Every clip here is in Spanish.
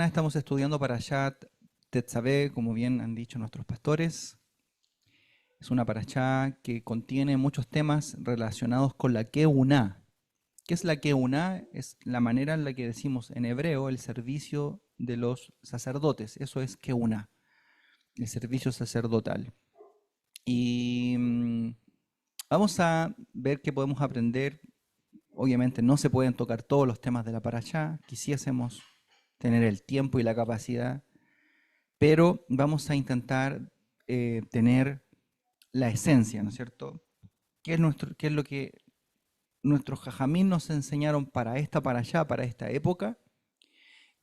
Estamos estudiando Parashat Tetzaveh, como bien han dicho nuestros pastores. Es una parashá que contiene muchos temas relacionados con la Keuná. ¿Qué es la Keuná? Es la manera en la que decimos en hebreo el servicio de los sacerdotes. Eso es Keuná, el servicio sacerdotal. Y vamos a ver qué podemos aprender. Obviamente no se pueden tocar todos los temas de la parashá. Quisiésemos tener el tiempo y la capacidad, pero vamos a intentar tener la esencia, ¿no es cierto? ¿Qué es lo que nuestros jajamín nos enseñaron para allá, para esta época?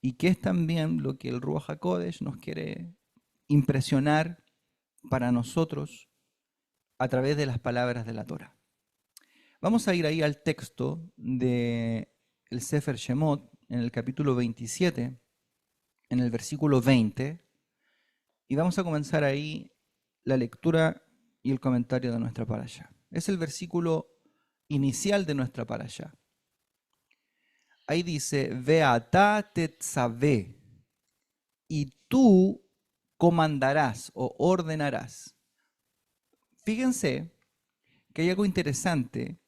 Y qué es también lo que el Ruach HaKodesh nos quiere impresionar para nosotros a través de las palabras de la Torah. Vamos a ir ahí al texto de el Sefer Shemot, en el capítulo 27, en el versículo 20, y vamos a comenzar ahí la lectura y el comentario de nuestra parashá. Es el versículo inicial de nuestra parashá. Ahí dice, Veatá tetzaveh, y tú comandarás o ordenarás. Fíjense que hay algo interesante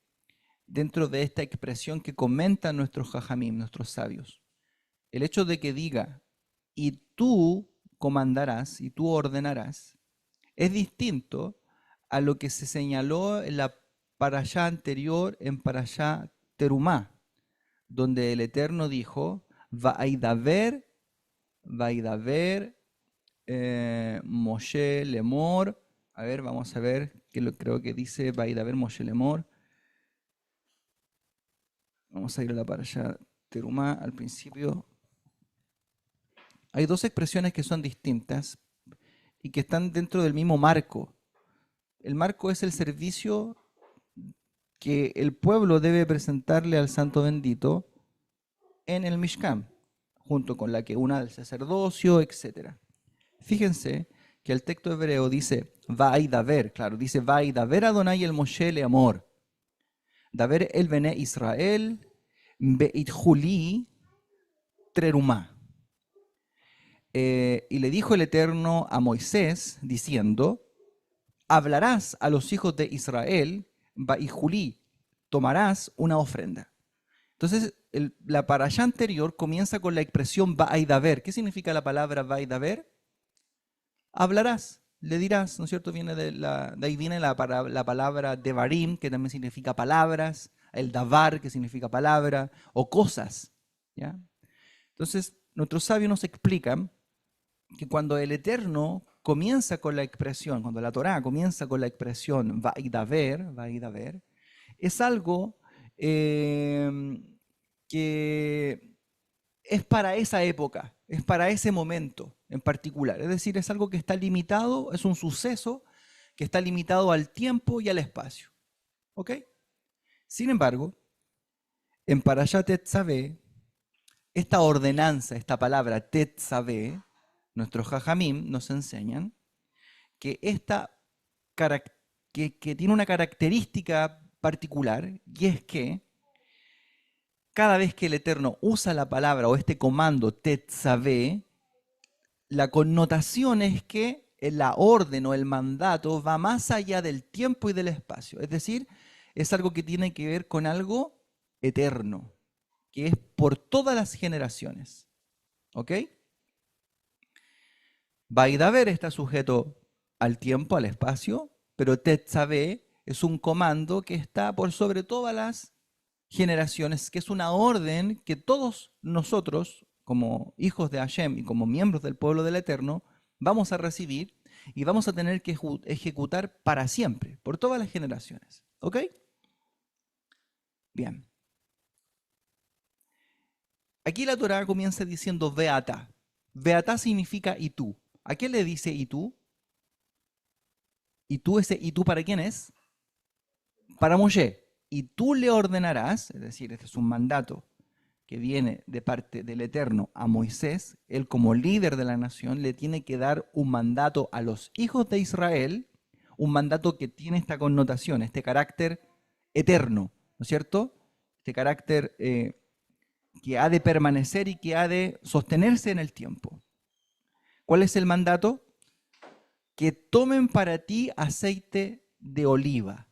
dentro de esta expresión que comentan nuestros jajamim, nuestros sabios. El hecho de que diga, y tú comandarás, y tú ordenarás, es distinto a lo que se señaló en la parashá anterior, en parashá Terumá, donde el Eterno dijo, Vaidaber, Vaidaber, Moshe Lemor. A ver, vamos a ver, creo que dice Vaidaber Moshe Lemor. Vamos a ir a la parashá Terumá al principio. Hay dos expresiones que son distintas y que están dentro del mismo marco. El marco es el servicio que el pueblo debe presentarle al Santo Bendito en el Mishkan, junto con la que una del sacerdocio, etc. Fíjense que el texto hebreo dice Vaidaber, claro, dice Vaidaber Adonai el Moshe le amor, Daber el Bene Israel, Beit Juli Trerumá. Y le dijo el Eterno a Moisés, diciendo, hablarás a los hijos de Israel, y Julí, tomarás una ofrenda. Entonces, la parashá anterior comienza con la expresión Vaidaber. ¿Qué significa la palabra Vaidaber? Hablarás, le dirás, ¿no es cierto? De ahí viene la palabra Devarim, que también significa palabras, el Davar, que significa palabra, o cosas. ¿Ya? Entonces, nuestros sabios nos explican que cuando el Eterno comienza con la expresión, cuando la Torá comienza con la expresión Vaidaber, es algo que es para esa época, es para ese momento en particular. Es decir, es algo que está limitado, es un suceso que está limitado al tiempo y al espacio. ¿Ok? Sin embargo, en Parashat Tetzaveh, esta ordenanza, esta palabra Tetzaveh, nuestros jajamim nos enseñan que que tiene una característica particular, y es que cada vez que el Eterno usa la palabra o este comando Tetzaveh, la connotación es que la orden o el mandato va más allá del tiempo y del espacio. Es decir, es algo que tiene que ver con algo eterno, que es por todas las generaciones. ¿Ok? Vaidaber está sujeto al tiempo, al espacio, pero Tetzaveh es un comando que está por sobre todas las generaciones, que es una orden que todos nosotros, como hijos de Hashem y como miembros del pueblo del Eterno, vamos a recibir y vamos a tener que ejecutar para siempre, por todas las generaciones. ¿Ok? Bien. Aquí la Torah comienza diciendo Beata. Beata significa y tú. ¿A qué le dice y tú? ¿Y tú para quién es? Para Moshe. Y tú le ordenarás, es decir, este es un mandato que viene de parte del Eterno a Moisés, él como líder de la nación le tiene que dar un mandato a los hijos de Israel, un mandato que tiene esta connotación, este carácter eterno, ¿no es cierto? Este carácter que ha de permanecer y que ha de sostenerse en el tiempo. ¿Cuál es el mandato? Que tomen para ti aceite de oliva.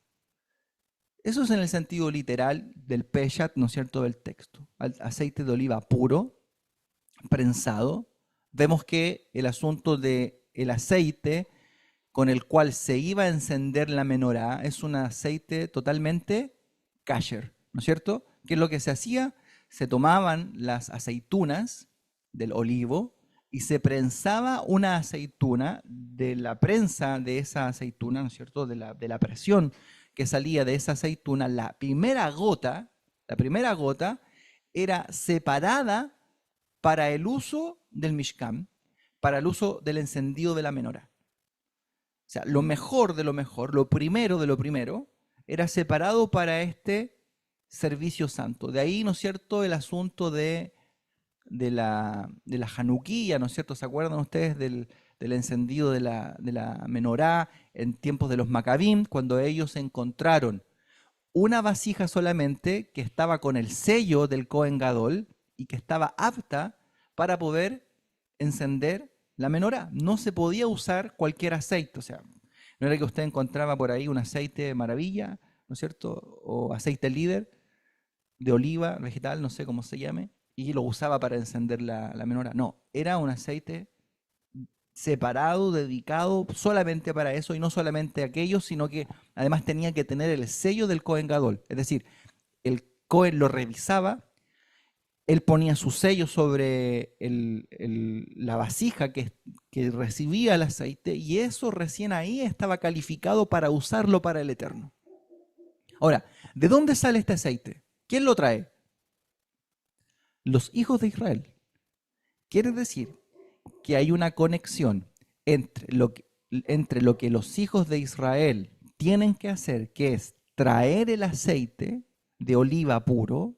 Eso es en el sentido literal del peshat, ¿no es cierto?, del texto. Aceite de oliva puro, prensado. Vemos que el asunto del aceite con el cual se iba a encender la menorá es un aceite totalmente kasher, ¿no es cierto? ¿Qué es lo que se hacía? Se tomaban las aceitunas del olivo y se prensaba una aceituna. De la prensa de esa aceituna, ¿no es cierto?, de la presión que salía de esa aceituna, la primera gota era separada para el uso del Mishkan, para el uso del encendido de la menorá. O sea, lo mejor de lo mejor, lo primero de lo primero, era separado para este servicio santo. De ahí, ¿no es cierto?, el asunto de la Hanukkía, ¿no es cierto? ¿Se acuerdan ustedes del encendido de la menorá en tiempos de los Macabim, cuando ellos encontraron una vasija solamente que estaba con el sello del Cohen Gadol y que estaba apta para poder encender la menorá? No se podía usar cualquier aceite, o sea, no era que usted encontraba por ahí un aceite maravilla, ¿no es cierto? O aceite líder de oliva vegetal, no sé cómo se llame, y lo usaba para encender la menorá. No, era un aceite separado, dedicado solamente para eso, y no solamente aquello, sino que además tenía que tener el sello del Cohen Gadol. Es decir, el Cohen lo revisaba, él ponía su sello sobre la vasija que recibía el aceite, y eso recién ahí estaba calificado para usarlo para el Eterno. Ahora, ¿de dónde sale este aceite? ¿Quién lo trae? Los hijos de Israel. Quiere decir que hay una conexión entre lo que los hijos de Israel tienen que hacer, que es traer el aceite de oliva puro,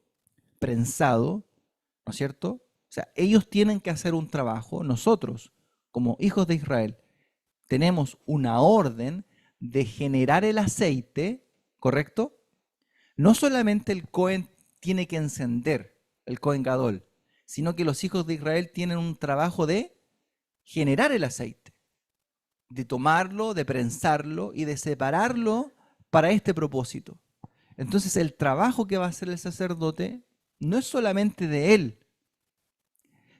prensado, ¿no es cierto? O sea, ellos tienen que hacer un trabajo. Nosotros, como hijos de Israel, tenemos una orden de generar el aceite, ¿correcto? No solamente el Cohen tiene que encender, el Cohen Gadol, sino que los hijos de Israel tienen un trabajo de generar el aceite, de tomarlo, de prensarlo y de separarlo para este propósito. Entonces el trabajo que va a hacer el sacerdote no es solamente de él,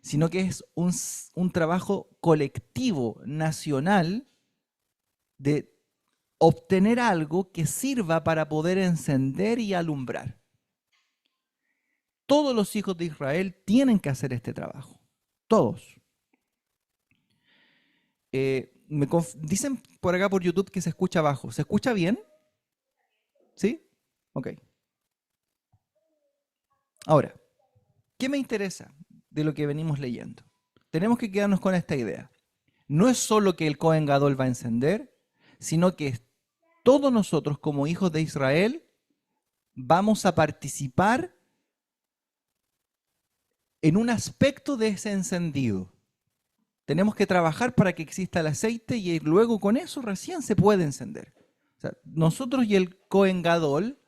sino que es un trabajo colectivo, nacional, de obtener algo que sirva para poder encender y alumbrar. Todos los hijos de Israel tienen que hacer este trabajo. Todos. Dicen por acá por YouTube que se escucha bajo. ¿Se escucha bien? ¿Sí? Ok. Ahora, ¿qué me interesa de lo que venimos leyendo? Tenemos que quedarnos con esta idea. No es solo que el Cohen Gadol va a encender, sino que todos nosotros como hijos de Israel vamos a participar en un aspecto de ese encendido. Tenemos que trabajar para que exista el aceite y luego con eso recién se puede encender. O sea, nosotros y el Cohen Gadol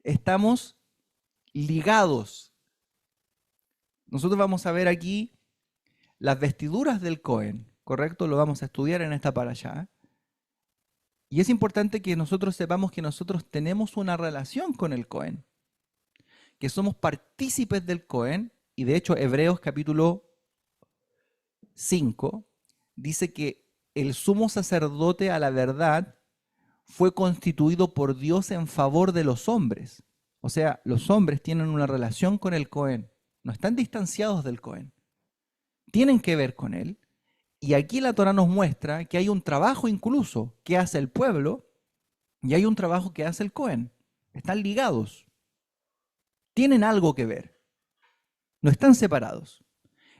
estamos ligados. Nosotros vamos a ver aquí las vestiduras del Cohen, ¿correcto? Lo vamos a estudiar en esta parashá. Y es importante que nosotros sepamos que nosotros tenemos una relación con el Cohen, que somos partícipes del Cohen, y de hecho Hebreos capítulo 5 dice que el sumo sacerdote a la verdad fue constituido por Dios en favor de los hombres. O sea, los hombres tienen una relación con el Cohen, no están distanciados del Cohen, tienen que ver con él. Y aquí la Torah nos muestra que hay un trabajo incluso que hace el pueblo y hay un trabajo que hace el Cohen. Están ligados, tienen algo que ver, no están separados.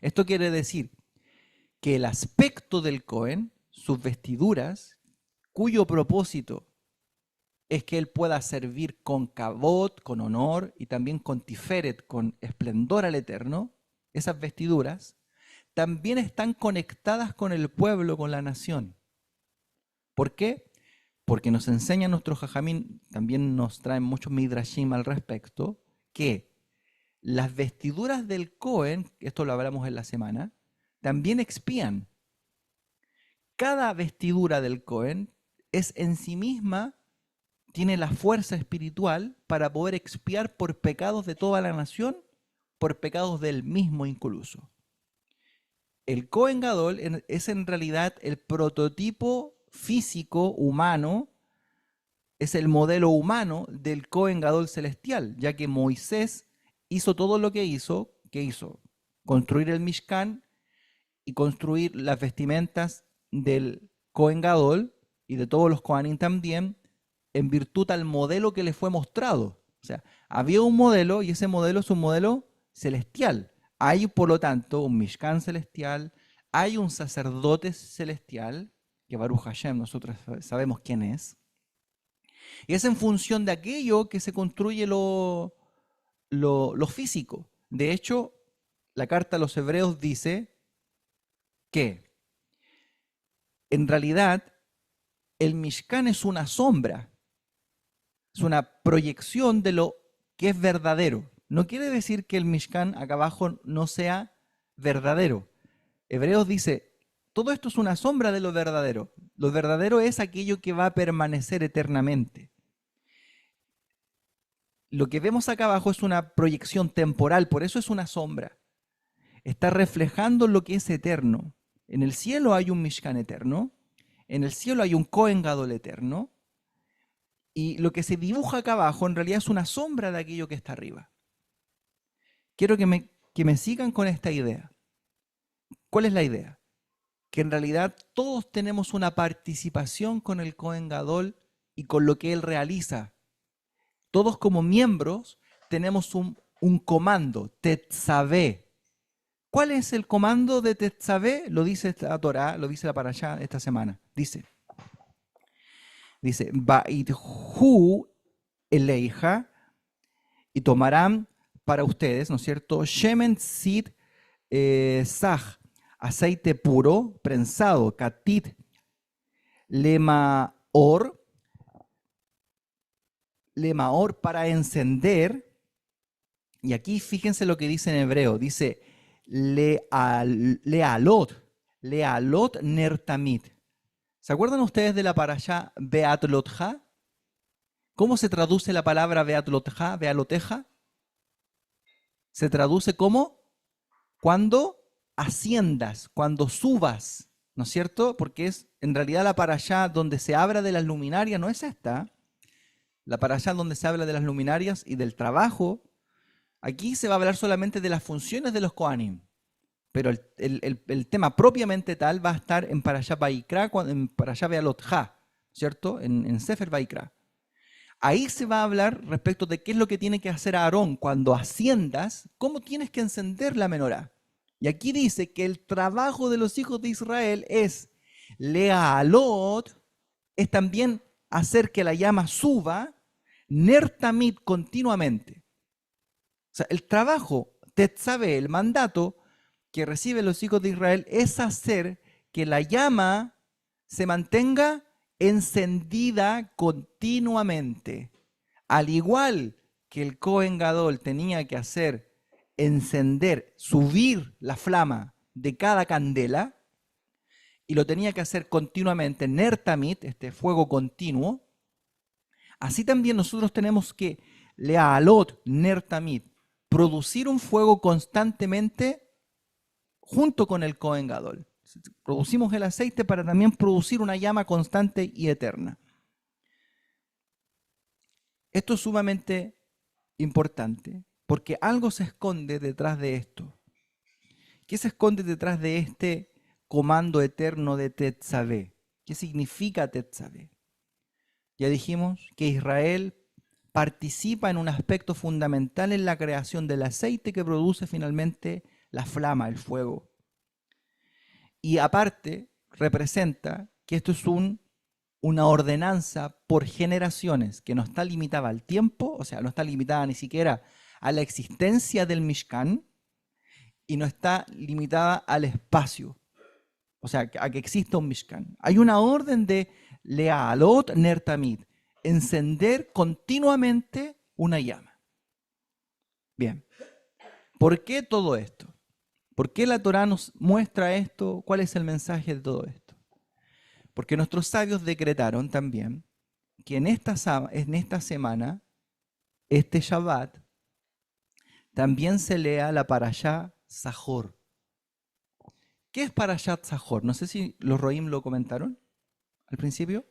Esto quiere decir que el aspecto del Cohen, sus vestiduras, cuyo propósito es que él pueda servir con kavod, con honor, y también con tiferet, con esplendor al Eterno, esas vestiduras también están conectadas con el pueblo, con la nación. ¿Por qué? Porque nos enseña nuestro jajamín, también nos traen muchos midrashim al respecto, que las vestiduras del Cohen, esto lo hablamos en la semana, también expían. Cada vestidura del Cohen es en sí misma, tiene la fuerza espiritual para poder expiar por pecados de toda la nación, por pecados del mismo incluso. El Cohen Gadol es en realidad el prototipo físico humano, es el modelo humano del Cohen Gadol celestial, ya que Moisés hizo todo lo que hizo. ¿Qué hizo? Construir el Mishkan y construir las vestimentas del Cohen Gadol y de todos los Kohanim también, en virtud al modelo que le fue mostrado. O sea, había un modelo y ese modelo es un modelo celestial. Hay, por lo tanto, un Mishkan celestial, hay un sacerdote celestial, que Baruch Hashem nosotros sabemos quién es, y es en función de aquello que se construye lo físico. De hecho, la carta a los Hebreos dice que en realidad el Mishkan es una sombra, es una proyección de lo que es verdadero. No quiere decir que el Mishkan acá abajo no sea verdadero. Hebreos dice, todo esto es una sombra de lo verdadero. Lo verdadero es aquello que va a permanecer eternamente. Lo que vemos acá abajo es una proyección temporal, por eso es una sombra. Está reflejando lo que es eterno. En el cielo hay un Mishkan eterno, en el cielo hay un Kohen Gadol eterno, y lo que se dibuja acá abajo en realidad es una sombra de aquello que está arriba. Quiero que me sigan con esta idea. ¿Cuál es la idea? Que en realidad todos tenemos una participación con el Kohen Gadol y con lo que él realiza. Todos como miembros tenemos un comando, Tetzavé. ¿Cuál es el comando de Tetzavé? Lo dice la Torá, lo dice la Parashá esta semana. Dice, Ba'idhu eleija, y tomarán para ustedes, ¿no es cierto? Shemen tzid saj, aceite puro, prensado, katit, lemaor para encender. Y aquí fíjense lo que dice en hebreo, dice lealot nertamit. ¿Se acuerdan ustedes de la parashá Beat Lotja? ¿Cómo se traduce la palabra Beat Lotja, Bealoteja? Se traduce como cuando asciendas, cuando subas, ¿no es cierto? Porque es en realidad la parashá donde se habla de las luminarias, no es esta. La parashá donde se habla de las luminarias y del trabajo. Aquí se va a hablar solamente de las funciones de los Kohanim, pero el tema propiamente tal va a estar en Parashá Vaikra, en Parashá Bealotja, ¿cierto? En Sefer Vaikra. Ahí se va a hablar respecto de qué es lo que tiene que hacer Aarón cuando asciendas, cómo tienes que encender la menorá. Y aquí dice que el trabajo de los hijos de Israel es lealot, es también hacer que la llama suba, nertamit continuamente. O sea, el trabajo, Tetzavé, el mandato que reciben los hijos de Israel es hacer que la llama se mantenga encendida continuamente. Al igual que el Kohen Gadol tenía que hacer encender, subir la flama de cada candela, y lo tenía que hacer continuamente, nertamit, este fuego continuo, así también nosotros tenemos que lealot nertamit, producir un fuego constantemente junto con el Kohen Gadol. Producimos el aceite para también producir una llama constante y eterna. Esto es sumamente importante porque algo se esconde detrás de esto. ¿Qué se esconde detrás de este comando eterno de Tetzavé? ¿Qué significa Tetzavé? Ya dijimos que Israel participa en un aspecto fundamental en la creación del aceite que produce finalmente la flama, el fuego. Y aparte, representa que esto es una ordenanza por generaciones que no está limitada al tiempo, o sea, no está limitada ni siquiera a la existencia del Mishkan y no está limitada al espacio, o sea, a que exista un Mishkan. Hay una orden de lealot nertamid, encender continuamente una llama. Bien, ¿Por qué todo esto? ¿Por qué la Torá nos muestra esto? ¿Cuál es el mensaje de todo esto? Porque nuestros sabios decretaron también que en esta semana, este Shabbat, también se lea la Parashá Zahor. ¿Qué es Parashat Zahor? No sé si los Roim lo comentaron al principio.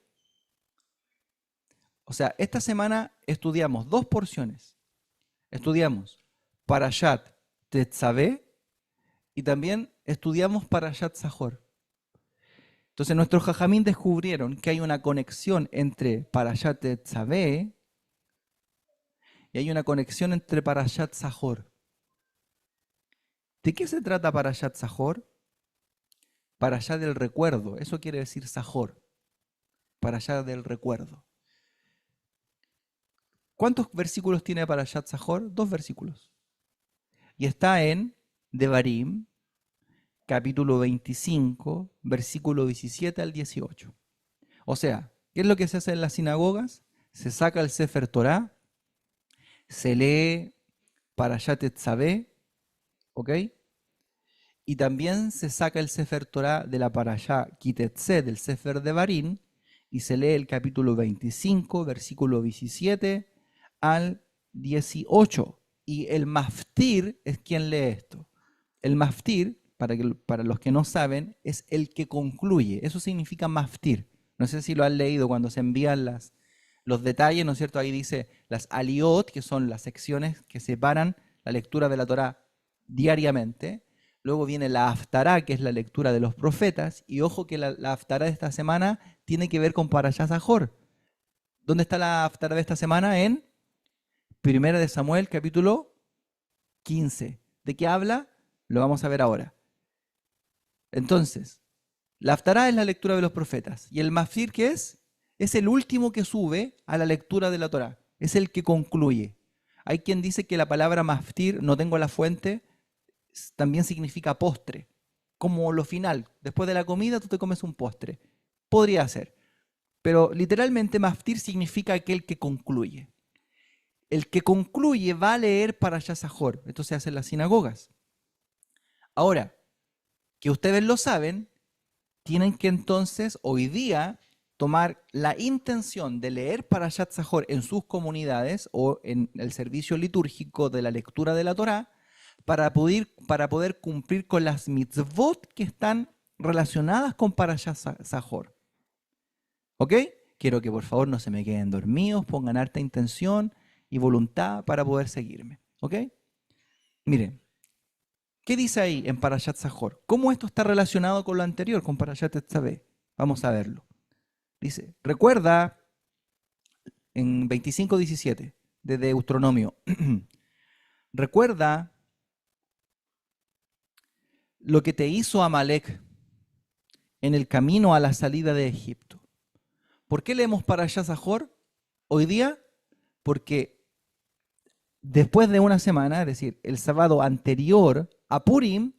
O sea, esta semana estudiamos dos porciones. Estudiamos Parashat Tetzaveh y también estudiamos Parashat Zahor. Entonces nuestros jajamín descubrieron que hay una conexión entre Parashat Tetzaveh y hay una conexión entre Parashat Zahor. ¿De qué se trata Parashat Zahor? Parashá del recuerdo, eso quiere decir Zahor, Parashá del recuerdo. ¿Cuántos versículos tiene Parashat Zahor? 2 versículos. Y está en Devarim, capítulo 25, versículo 17 al 18. O sea, ¿qué es lo que se hace en las sinagogas? Se saca el Sefer Torah, se lee Parashat Tetzaveh, ¿ok? Y también se saca el Sefer Torah de la Parashá Kitetzé del Sefer Devarim y se lee el capítulo 25, versículo 17 al 18. Y el maftir es quien lee esto. El maftir, para los que no saben, es el que concluye. Eso significa maftir. No sé si lo han leído cuando se envían los detalles, ¿no es cierto? Ahí dice las aliot, que son las secciones que separan la lectura de la Torá diariamente. Luego viene la Haftará, que es la lectura de los profetas. Y ojo que la Haftará de esta semana tiene que ver con Parashá Zahor. ¿Dónde está la Haftará de esta semana? En 1 de Samuel, capítulo 15. ¿De qué habla? Lo vamos a ver ahora. Entonces, la Haftará es la lectura de los profetas. ¿Y el Maftir qué es? Es el último que sube a la lectura de la Torá. Es el que concluye. Hay quien dice que la palabra Maftir, no tengo la fuente, también significa postre. Como lo final. Después de la comida tú te comes un postre. Podría ser. Pero literalmente Maftir significa aquel que concluye. El que concluye va a leer Parashá Zahor. Esto se hace en las sinagogas. Ahora, que ustedes lo saben, tienen que entonces hoy día tomar la intención de leer Parashat Zahor en sus comunidades o en el servicio litúrgico de la lectura de la Torá para poder cumplir con las mitzvot que están relacionadas con Parashat Zahor. ¿Ok? Quiero que por favor no se me queden dormidos, pongan harta intención y voluntad para poder seguirme. ¿Ok? Miren, ¿qué dice ahí en Parashat Zahor? ¿Cómo esto está relacionado con lo anterior, con Parashat Tetzaveh? Vamos a verlo. Dice, recuerda en 25:17 de Deuteronomio, recuerda lo que te hizo Amalek en el camino a la salida de Egipto. ¿Por qué leemos Parashat Zahor hoy día? Porque después de una semana, es decir, el sábado anterior a Purim,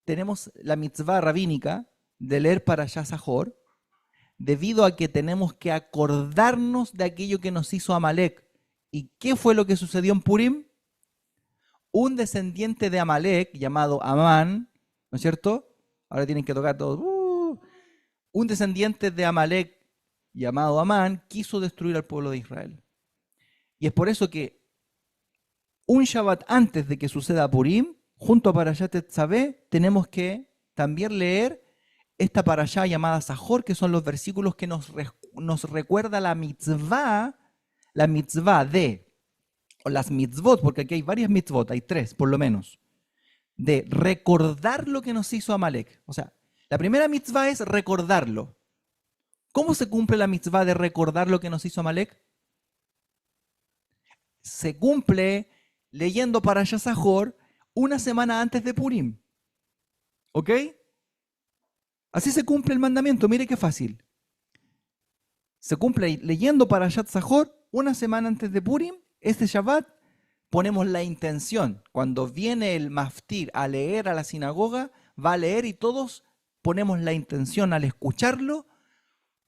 tenemos la mitzvah rabínica de leer Parashat Zahor, debido a que tenemos que acordarnos de aquello que nos hizo Amalek. ¿Y qué fue lo que sucedió en Purim? Un descendiente de Amalek llamado Amán, ¿no es cierto? Ahora tienen que tocar todos. Un descendiente de Amalek llamado Amán quiso destruir al pueblo de Israel. Y es por eso que un Shabbat antes de que suceda Purim, junto a Parashat Tetzaveh, tenemos que también leer esta parashá llamada Zahor, que son los versículos que nos recuerda la mitzvah o las mitzvot, porque aquí hay varias mitzvot, hay 3 por lo menos, de recordar lo que nos hizo Amalek. O sea, la primera mitzvah es recordarlo. ¿Cómo se cumple la mitzvah de recordar lo que nos hizo Amalek? Se cumple leyendo Parashá Zahor una semana antes de Purim. ¿Ok? Así se cumple el mandamiento, mire qué fácil. Se cumple leyendo Parashat Zahor una semana antes de Purim, este Shabbat, ponemos la intención. Cuando viene el maftir a leer a la sinagoga, va a leer y todos ponemos la intención al escucharlo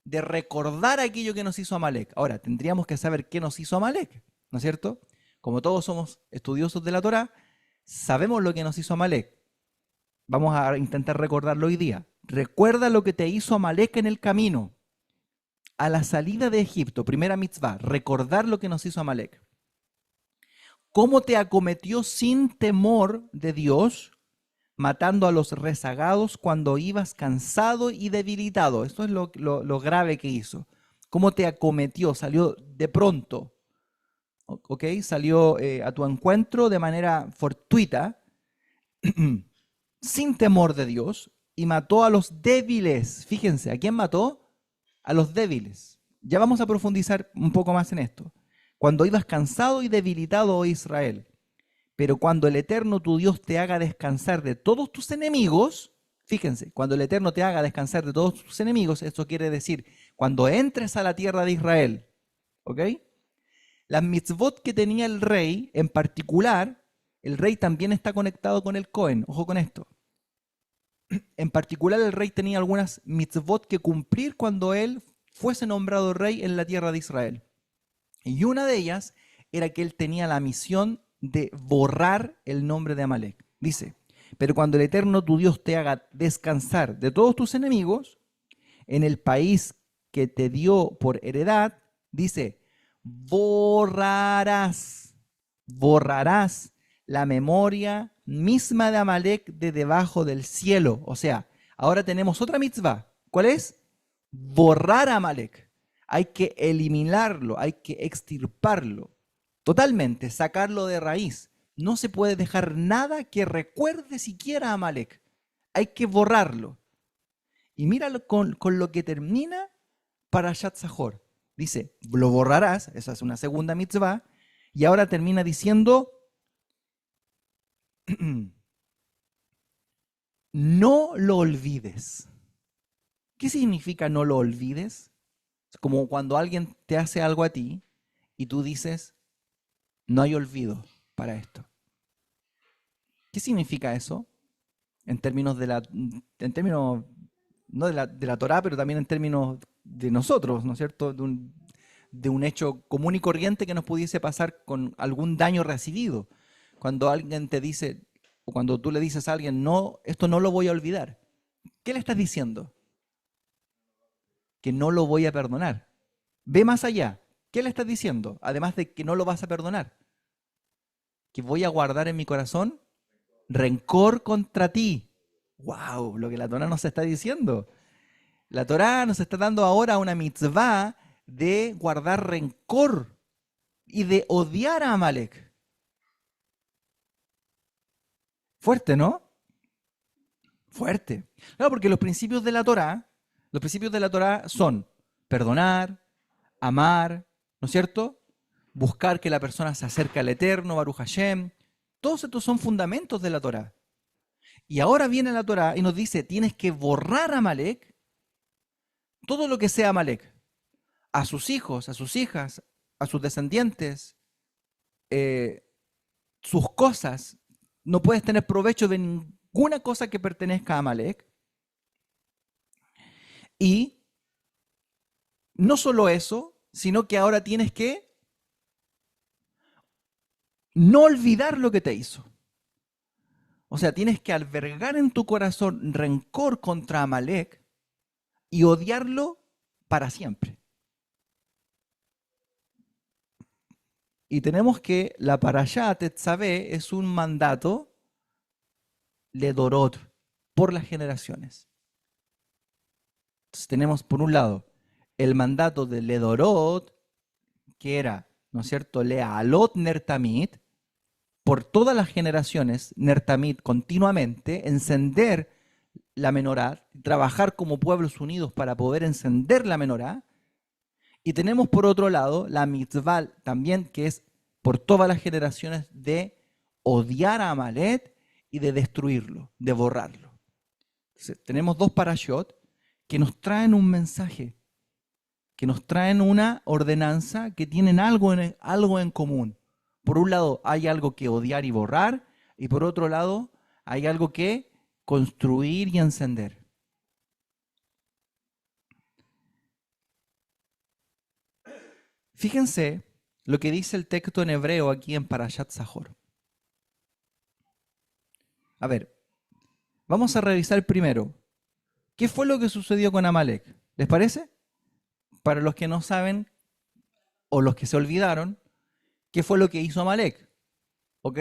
de recordar aquello que nos hizo Amalek. Ahora, tendríamos que saber qué nos hizo Amalek, ¿no es cierto? Como todos somos estudiosos de la Torá, Sabemos lo que nos hizo Amalek. Vamos a intentar recordarlo hoy día. Recuerda lo que te hizo Amalek en el camino. A la salida de Egipto, primera mitzvah, recordar lo que nos hizo Amalek. Cómo te acometió sin temor de Dios, matando a los rezagados cuando ibas cansado y debilitado. Esto es lo grave que hizo. Cómo te acometió, salió de pronto, ¿ok? Salió a tu encuentro de manera fortuita, sin temor de Dios, y mató a los débiles. Fíjense, ¿a quién mató? A los débiles. Ya vamos a profundizar un poco más en esto. Cuando ibas cansado y debilitado, oh Israel, pero cuando el Eterno tu Dios te haga descansar de todos tus enemigos, fíjense, cuando el Eterno te haga descansar de todos tus enemigos, esto quiere decir, cuando entres a la tierra de Israel, ¿ok? Las mitzvot que tenía el rey, en particular, el rey también está conectado con el Cohen, ojo con esto. En particular, el rey tenía algunas mitzvot que cumplir cuando él fuese nombrado rey en la tierra de Israel. Y una de ellas era que él tenía la misión de borrar el nombre de Amalek. Dice, pero cuando el Eterno tu Dios te haga descansar de todos tus enemigos, en el país que te dio por heredad, dice, borrarás la memoria misma de Amalek de debajo del cielo. O sea, ahora tenemos otra mitzvah. ¿Cuál es? Borrar a Amalek. Hay que eliminarlo, hay que extirparlo. Totalmente, sacarlo de raíz. No se puede dejar nada que recuerde siquiera a Amalek. Hay que borrarlo. Y míralo con lo que termina Parashat Zahor. Dice, lo borrarás, esa es una segunda mitzvah, y ahora termina diciendo, no lo olvides. ¿Qué significa no lo olvides? Es como cuando alguien te hace algo a ti y tú dices, no hay olvido para esto. ¿Qué significa eso? En términos en términos no de la Torá, pero también en términos de nosotros, ¿no es cierto? De un hecho común y corriente que nos pudiese pasar con algún daño recibido. Cuando alguien te dice, o cuando tú le dices a alguien, no, esto no lo voy a olvidar. ¿Qué le estás diciendo? Que no lo voy a perdonar. Ve más allá. ¿Qué le estás diciendo? Además de que no lo vas a perdonar. Que voy a guardar en mi corazón rencor contra ti. ¡Wow! Lo que la Torá nos está diciendo. La Torá nos está dando ahora una mitzvah de guardar rencor y de odiar a Amalek. Fuerte, ¿no? Fuerte. Claro, porque los principios de la Torá son perdonar, amar, ¿no es cierto? Buscar que la persona se acerque al Eterno, Baruch Hashem. Todos estos son fundamentos de la Torá. Y ahora viene la Torá y nos dice, tienes que borrar a Amalek, todo lo que sea Amalek, a sus hijos, a sus hijas, a sus descendientes, eh, sus cosas. No puedes tener provecho de ninguna cosa que pertenezca a Amalek. Y no solo eso, sino que ahora tienes que no olvidar lo que te hizo. O sea, tienes que albergar en tu corazón rencor contra Amalek y odiarlo para siempre. Y tenemos que la parashá Tetzaveh es un mandato ledorot por las generaciones. Entonces tenemos por un lado el mandato de ledorot, que era, ¿no es cierto?, lealot nertamit, por todas las generaciones, nertamit continuamente, encender la menorá, trabajar como pueblos unidos para poder encender la menorá. Y tenemos por otro lado la mitzvah también, que es por todas las generaciones de odiar a Amalek y de destruirlo, de borrarlo. Entonces, tenemos dos parashot que nos traen un mensaje, que nos traen una ordenanza, que tienen algo en común. Por un lado hay algo que odiar y borrar, y por otro lado hay algo que construir y encender. Fíjense lo que dice el texto en hebreo aquí en Parashat Zahor. A ver, vamos a revisar primero. ¿Qué fue lo que sucedió con Amalek? ¿Les parece? Para los que no saben o los que se olvidaron, ¿qué fue lo que hizo Amalek? ¿Ok?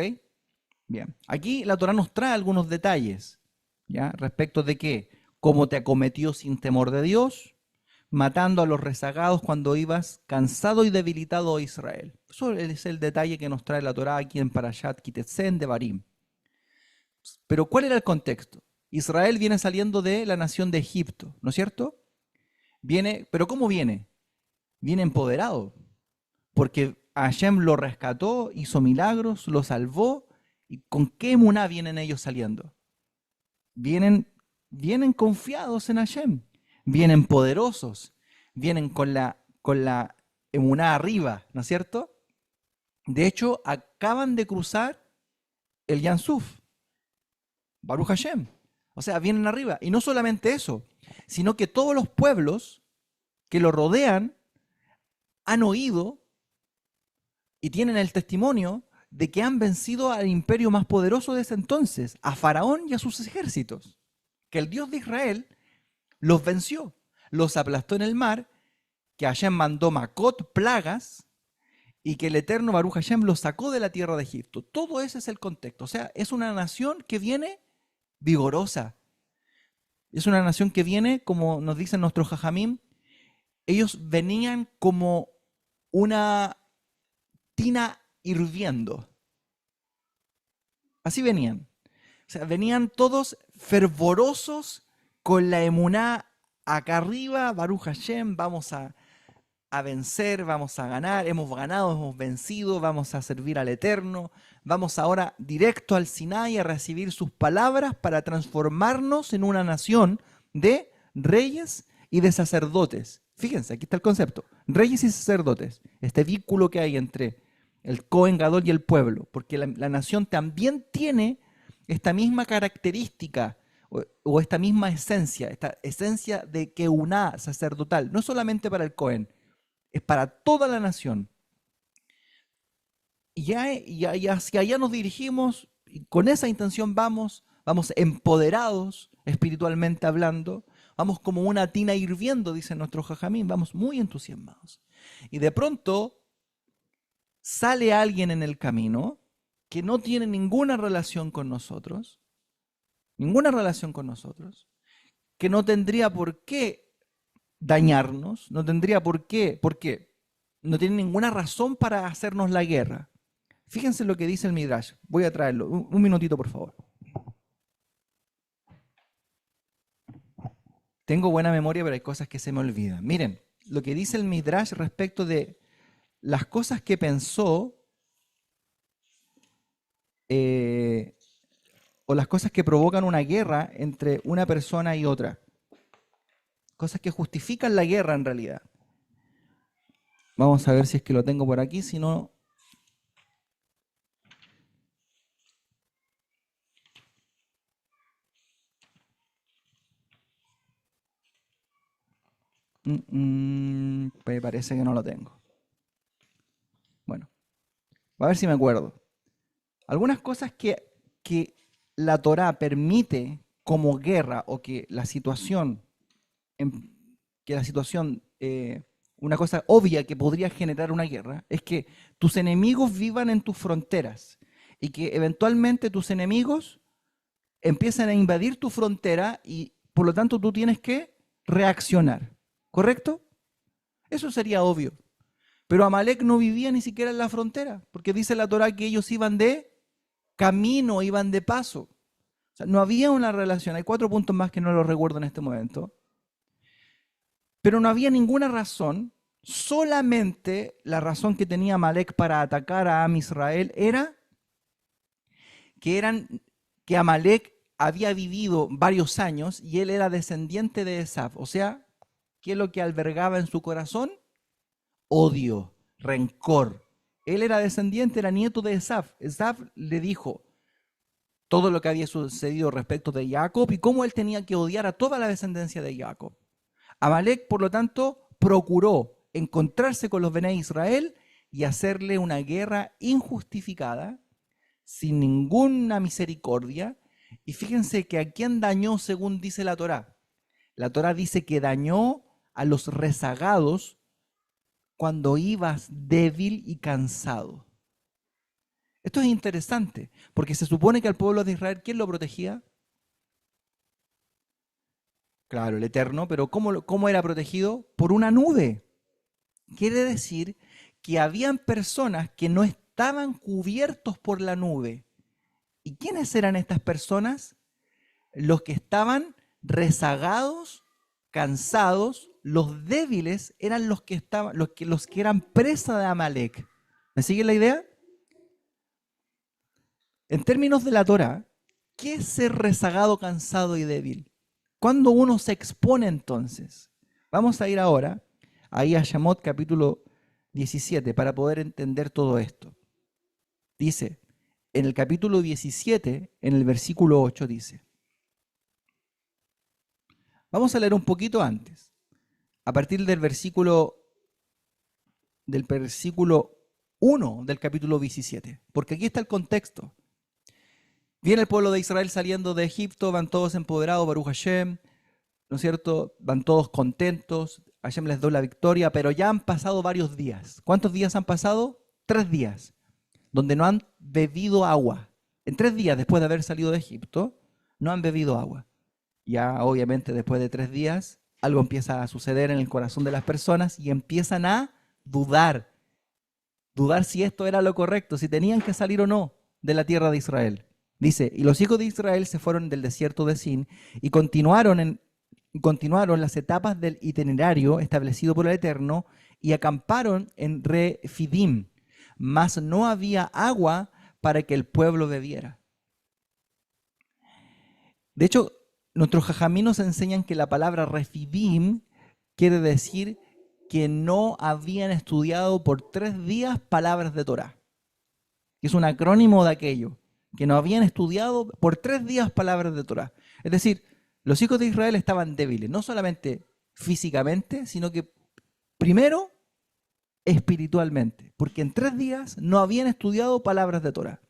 Bien. Aquí la Torá nos trae algunos detalles, ¿ya? Respecto de qué, cómo te acometió sin temor de Dios, matando a los rezagados cuando ibas cansado y debilitado a Israel. Eso es el detalle que nos trae la Torá aquí en Parashat Kitetzen de Barim. Pero ¿cuál era el contexto? Israel viene saliendo de la nación de Egipto, ¿no es cierto? Viene, pero ¿cómo viene? Viene empoderado, porque Hashem lo rescató, hizo milagros, lo salvó. ¿Y con qué emuná vienen ellos saliendo? Vienen confiados en Hashem, vienen poderosos, vienen con la emuná arriba, ¿no es cierto? De hecho, acaban de cruzar el Yansuf, Baruch Hashem. O sea, vienen arriba. Y no solamente eso, sino que todos los pueblos que lo rodean han oído y tienen el testimonio de que han vencido al imperio más poderoso de ese entonces, a Faraón y a sus ejércitos. Que el Dios de Israel los venció, los aplastó en el mar, que Hashem mandó Makot, plagas, y que el eterno Baruch Hashem los sacó de la tierra de Egipto. Todo ese es el contexto. O sea, es una nación que viene vigorosa. Es una nación que viene, como nos dicen nuestros jajamim, ellos venían como una tina hirviendo. Así venían. O sea, venían todos fervorosos con la emuná acá arriba, Baruch Hashem, vamos a vencer, vamos a ganar, hemos ganado, hemos vencido, vamos a servir al Eterno, vamos ahora directo al Sinai a recibir sus palabras para transformarnos en una nación de reyes y de sacerdotes. Fíjense, aquí está el concepto, reyes y sacerdotes, este vínculo que hay entre el Cohen Gadol y el pueblo, porque la nación también tiene esta misma característica o esta misma esencia, esta esencia de Keuná sacerdotal, no solamente para el Cohen, es para toda la nación. Y hacia allá nos dirigimos, y con esa intención vamos empoderados espiritualmente hablando, vamos como una tina hirviendo, dice nuestro jajamín, vamos muy entusiasmados. Y de pronto sale alguien en el camino que no tiene ninguna relación con nosotros, que no tendría por qué dañarnos, no tendría por qué, porque no tiene ninguna razón para hacernos la guerra. Fíjense lo que dice el Midrash. Voy a traerlo. Un minutito, por favor. Tengo buena memoria, pero hay cosas que se me olvidan. Miren, lo que dice el Midrash respecto de las cosas que pensó o las cosas que provocan una guerra entre una persona y otra. Cosas que justifican la guerra en realidad. Vamos a ver si es que lo tengo por aquí, si no... Me parece que no lo tengo. Bueno, a ver si me acuerdo. Algunas cosas que la Torá permite como guerra o que la situación, una cosa obvia que podría generar una guerra, es que tus enemigos vivan en tus fronteras y que eventualmente tus enemigos empiezan a invadir tu frontera y por lo tanto tú tienes que reaccionar. ¿Correcto? Eso sería obvio. Pero Amalek no vivía ni siquiera en la frontera, porque dice la Torá que ellos iban de camino, iban de paso. O sea, no había una relación. Hay 4 puntos más que no los recuerdo en este momento. Pero no había ninguna razón, solamente la razón que tenía Amalek para atacar a Am Israel era que Amalek había vivido varios años y él era descendiente de Esaf. O sea, ¿qué es lo que albergaba en su corazón? Odio, rencor. Él era descendiente, era nieto de Esaf. Esaf le dijo todo lo que había sucedido respecto de Jacob y cómo él tenía que odiar a toda la descendencia de Jacob. Amalek, por lo tanto, procuró encontrarse con los Bené Israel y hacerle una guerra injustificada, sin ninguna misericordia, Y fíjense que a quién dañó según dice la Torá. La Torá dice que dañó a los rezagados cuando ibas débil y cansado. Esto es interesante, porque se supone que al pueblo de Israel, ¿quién lo protegía? Claro, el Eterno, pero ¿cómo era protegido? Por una nube. Quiere decir que habían personas que no estaban cubiertos por la nube. ¿Y quiénes eran estas personas? Los que estaban rezagados, cansados, los débiles eran los que estaban, los que eran presa de Amalek. ¿Me sigue la idea? En términos de la Torá, ¿qué es ser rezagado, cansado y débil? ¿Cuándo uno se expone entonces? Vamos a ir ahora ahí a Shamot capítulo 17 para poder entender todo esto. Dice, en el capítulo 17, en el versículo 8 dice, vamos a leer un poquito antes, a partir del versículo 1 del capítulo 17, porque aquí está el contexto. Viene el pueblo de Israel saliendo de Egipto, van todos empoderados, Baruch Hashem, ¿no es cierto? Van todos contentos, Hashem les dio la victoria, pero ya han pasado varios días. ¿Cuántos días han pasado? 3 días, donde no han bebido agua. En 3 días después de haber salido de Egipto, no han bebido agua. Ya obviamente después de 3 días, algo empieza a suceder en el corazón de las personas y empiezan a dudar. Dudar si esto era lo correcto, si tenían que salir o no de la tierra de Israel. Dice, y los hijos de Israel se fueron del desierto de Sin y continuaron las etapas del itinerario establecido por el Eterno y acamparon en Refidim, mas no había agua para que el pueblo bebiera. De hecho, nuestros jajamí enseñan que la palabra Refidim quiere decir que no habían estudiado por 3 días palabras de Torah. Es un acrónimo de aquello, que no habían estudiado por 3 días palabras de Torah. Es decir, los hijos de Israel estaban débiles, no solamente físicamente, sino que primero espiritualmente, porque en 3 días no habían estudiado palabras de Torah.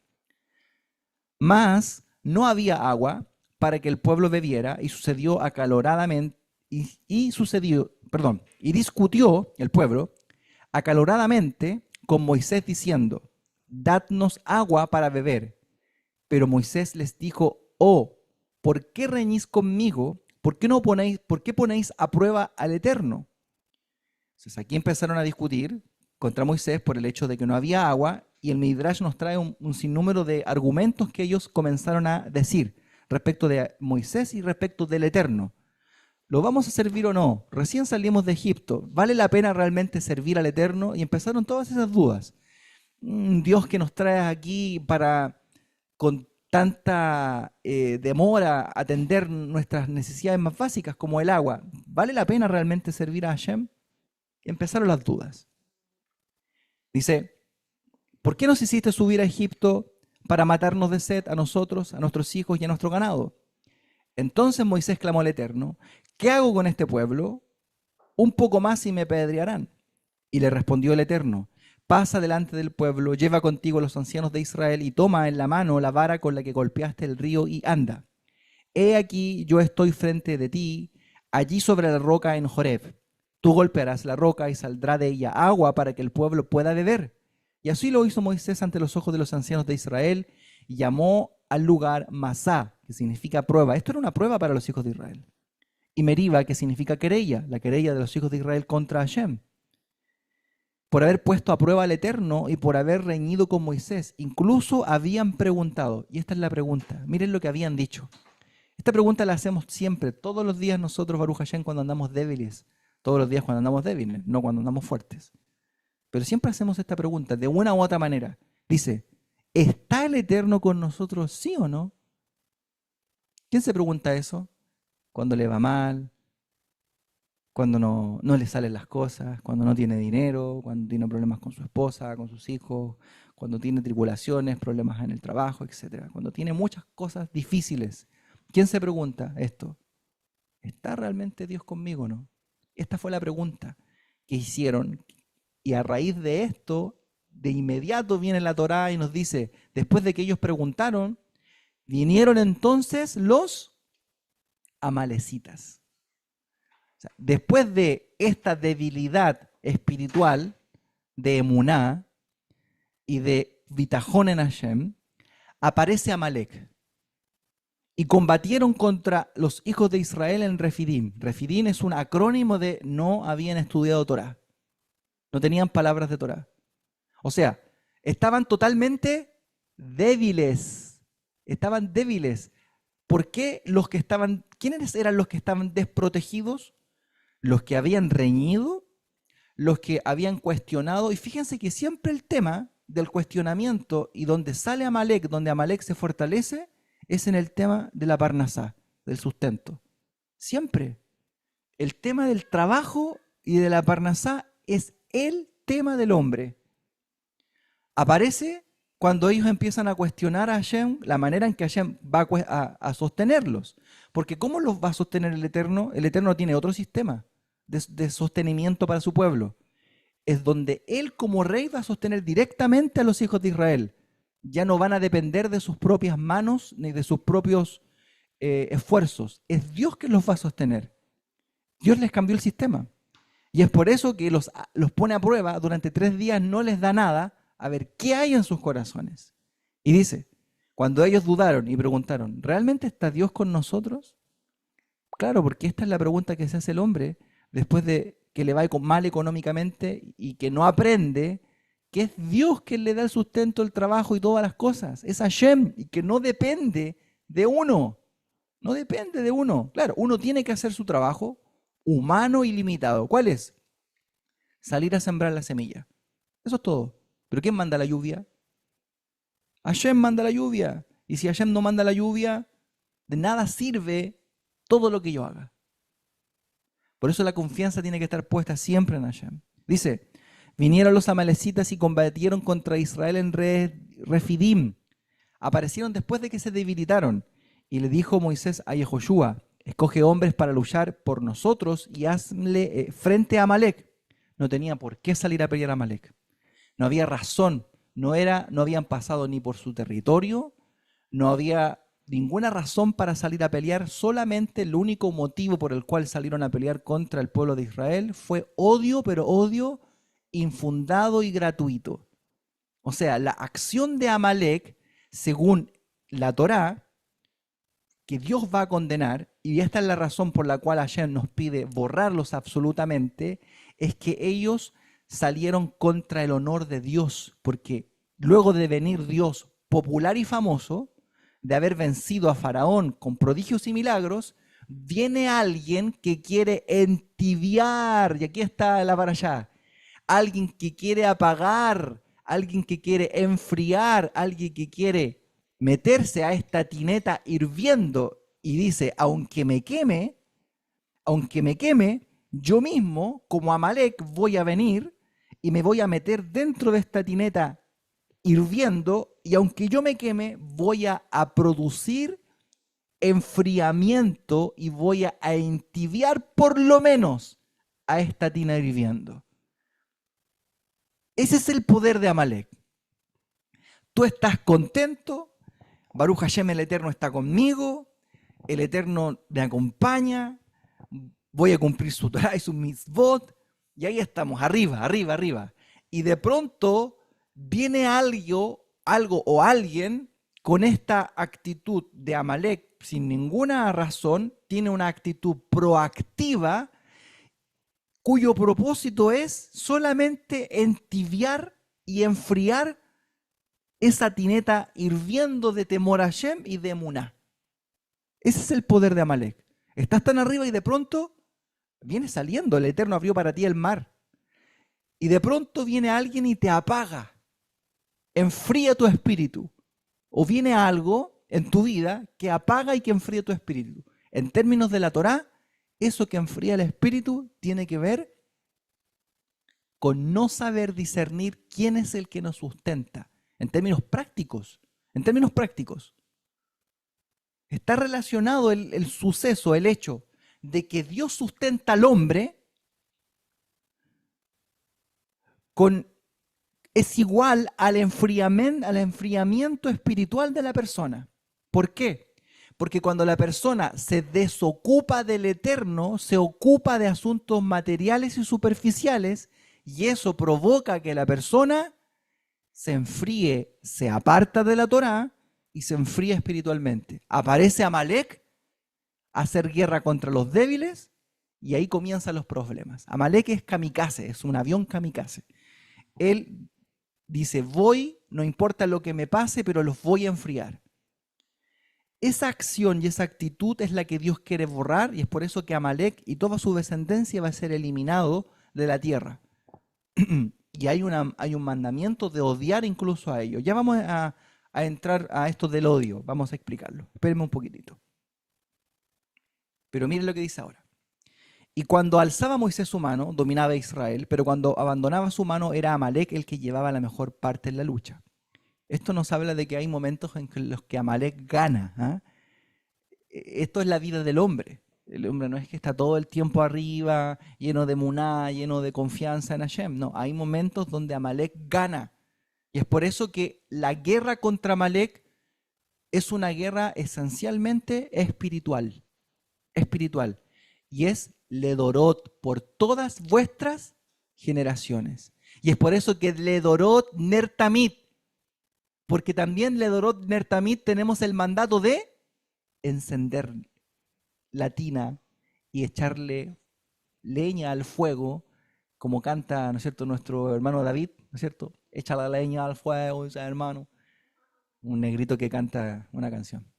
Mas no había agua para que el pueblo bebiera y sucedió acaloradamente, y discutió el pueblo acaloradamente con Moisés diciendo, dadnos agua para beber. Pero Moisés les dijo, oh, ¿por qué reñís conmigo? ¿Por qué ponéis a prueba al Eterno? Entonces aquí empezaron a discutir contra Moisés por el hecho de que no había agua y el Midrash nos trae un sinnúmero de argumentos que ellos comenzaron a decir respecto de Moisés y respecto del Eterno. ¿Lo vamos a servir o no? Recién salimos de Egipto. ¿Vale la pena realmente servir al Eterno? Y empezaron todas esas dudas. Dios que nos trae aquí para con tanta demora atender nuestras necesidades más básicas como el agua, ¿vale la pena realmente servir a Hashem? Y empezaron las dudas. Dice, ¿por qué nos hiciste subir a Egipto para matarnos de sed a nosotros, a nuestros hijos y a nuestro ganado? Entonces Moisés clamó al Eterno, ¿qué hago con este pueblo? Un poco más y me apedrearán. Y le respondió el Eterno, pasa delante del pueblo, lleva contigo a los ancianos de Israel y toma en la mano la vara con la que golpeaste el río y anda. He aquí yo estoy frente de ti, allí sobre la roca en Joreb. Tú golpearás la roca y saldrá de ella agua para que el pueblo pueda beber. Y así lo hizo Moisés ante los ojos de los ancianos de Israel y llamó al lugar Masá, que significa prueba. Esto era una prueba para los hijos de Israel. Y Meriba, que significa querella, la querella de los hijos de Israel contra Hashem. Por haber puesto a prueba al Eterno y por haber reñido con Moisés. Incluso habían preguntado, y esta es la pregunta, miren lo que habían dicho. Esta pregunta la hacemos siempre, todos los días nosotros, Baruch Hashem, cuando andamos débiles. Todos los días cuando andamos débiles, no cuando andamos fuertes. Pero siempre hacemos esta pregunta, de una u otra manera. Dice, ¿está el Eterno con nosotros, sí o no? ¿Quién se pregunta eso? Cuando le va mal, cuando no le salen las cosas, cuando no tiene dinero, cuando tiene problemas con su esposa, con sus hijos, cuando tiene tribulaciones, problemas en el trabajo, etc. Cuando tiene muchas cosas difíciles. ¿Quién se pregunta esto? ¿Está realmente Dios conmigo o no? Esta fue la pregunta que hicieron. Y a raíz de esto, de inmediato viene la Torá y nos dice, después de que ellos preguntaron, Vinieron entonces los amalecitas. O sea, después de esta debilidad espiritual de Emuná y de Bitajón en Hashem, aparece Amalek. Y combatieron contra los hijos de Israel en Refidim. Refidim es un acrónimo de no habían estudiado Torah. No tenían palabras de Torah. O sea, estaban totalmente débiles. Estaban débiles. ¿Por qué los que estaban, quiénes eran los que estaban desprotegidos? Los que habían reñido, los que habían cuestionado. Y fíjense que siempre el tema del cuestionamiento y donde sale Amalek, donde Amalek se fortalece, es en el tema de la parnasá, del sustento. Siempre. El tema del trabajo y de la parnasá es el tema del hombre. Aparece cuando ellos empiezan a cuestionar a Hashem, la manera en que Hashem va a sostenerlos. Porque ¿cómo los va a sostener el Eterno? El Eterno tiene otro sistema de sostenimiento para su pueblo. Es donde Él como rey va a sostener directamente a los hijos de Israel. Ya no van a depender de sus propias manos ni de sus propios esfuerzos. Es Dios que los va a sostener. Dios les cambió el sistema. Y es por eso que los pone a prueba durante 3 días, no les da nada, a ver qué hay en sus corazones. Y dice, cuando ellos dudaron y preguntaron, ¿realmente está Dios con nosotros? Claro, porque esta es la pregunta que se hace el hombre después de que le va mal económicamente y que no aprende que es Dios quien le da el sustento, el trabajo y todas las cosas. Es Hashem y que no depende de uno. No depende de uno. Claro, uno tiene que hacer su trabajo humano y limitado. ¿Cuál es? Salir a sembrar la semilla. Eso es todo. ¿Pero quién manda la lluvia? Hashem manda la lluvia. Y si Hashem no manda la lluvia, de nada sirve todo lo que yo haga. Por eso la confianza tiene que estar puesta siempre en Hashem. Dice, vinieron los amalecitas y combatieron contra Israel en Refidim. Aparecieron después de que se debilitaron. Y le dijo Moisés a Yehoshua, escoge hombres para luchar por nosotros y hazle frente a Amalek. No tenía por qué salir a pelear a Amalek. No había razón. No habían pasado ni por su territorio. No había ninguna razón para salir a pelear. Solamente el único motivo por el cual salieron a pelear contra el pueblo de Israel fue odio, pero odio infundado y gratuito. O sea, la acción de Amalek, según la Torá, que Dios va a condenar, y esta es la razón por la cual Hashem nos pide borrarlos absolutamente, es que ellos salieron contra el honor de Dios, porque luego de venir Dios popular y famoso, de haber vencido a Faraón con prodigios y milagros, viene alguien que quiere entibiar, y aquí está la para allá, alguien que quiere apagar, alguien que quiere enfriar, alguien que quiere meterse a esta tineta hirviendo y dice, aunque me queme, yo mismo, como Amalek, voy a venir y me voy a meter dentro de esta tineta hirviendo y aunque yo me queme, voy a producir enfriamiento y voy a entibiar por lo menos a esta tina hirviendo. Ese es el poder de Amalek. Tú estás contento, Baruch Hashem el Eterno está conmigo, el Eterno me acompaña, voy a cumplir su Torah y su mitzvot, y ahí estamos, arriba, arriba, arriba. Y de pronto viene algo o alguien con esta actitud de Amalek, sin ninguna razón, tiene una actitud proactiva, cuyo propósito es solamente entibiar y enfriar esa tineta hirviendo de temor a Hashem y de emuná. Ese es el poder de Amalek. Estás tan arriba y de pronto viene saliendo, el Eterno abrió para ti el mar. Y de pronto viene alguien y te apaga, enfría tu espíritu. O viene algo en tu vida que apaga y que enfría tu espíritu. En términos de la Torá, eso que enfría el espíritu tiene que ver con no saber discernir quién es el que nos sustenta. En términos prácticos, está relacionado el suceso, el hecho de que Dios sustenta al hombre es igual al enfriamiento espiritual de la persona. ¿Por qué? Porque cuando la persona se desocupa del eterno, se ocupa de asuntos materiales y superficiales, y eso provoca que la persona se enfríe, se aparta de la Torá y se enfría espiritualmente. Aparece Amalek a hacer guerra contra los débiles y ahí comienzan los problemas. Amalek es kamikaze, es un avión kamikaze. Él dice, voy, no importa lo que me pase, pero los voy a enfriar. Esa acción y esa actitud es la que Dios quiere borrar y es por eso que Amalek y toda su descendencia va a ser eliminado de la tierra. Y hay un mandamiento de odiar incluso a ellos. Ya vamos a entrar a esto del odio, vamos a explicarlo. Espérenme un poquitito. Pero miren lo que dice ahora. Y cuando alzaba Moisés su mano, dominaba a Israel, pero cuando abandonaba su mano era Amalek el que llevaba la mejor parte en la lucha. Esto nos habla de que hay momentos en los que Amalek gana. ¿Ah? Esto es la vida del hombre. El hombre no es que está todo el tiempo arriba, lleno de muná, lleno de confianza en Hashem. No, hay momentos donde Amalek gana. Y es por eso que la guerra contra Amalek es una guerra esencialmente espiritual. Espiritual. Y es Ledorot por todas vuestras generaciones. Y es por eso que Ledorot Nertamit, porque también Ledorot Nertamit tenemos el mandato de encender la tina y echarle leña al fuego, como canta, ¿no es cierto?, nuestro hermano David, ¿no es cierto? Echa la leña al fuego, ese hermano. Un negrito que canta una canción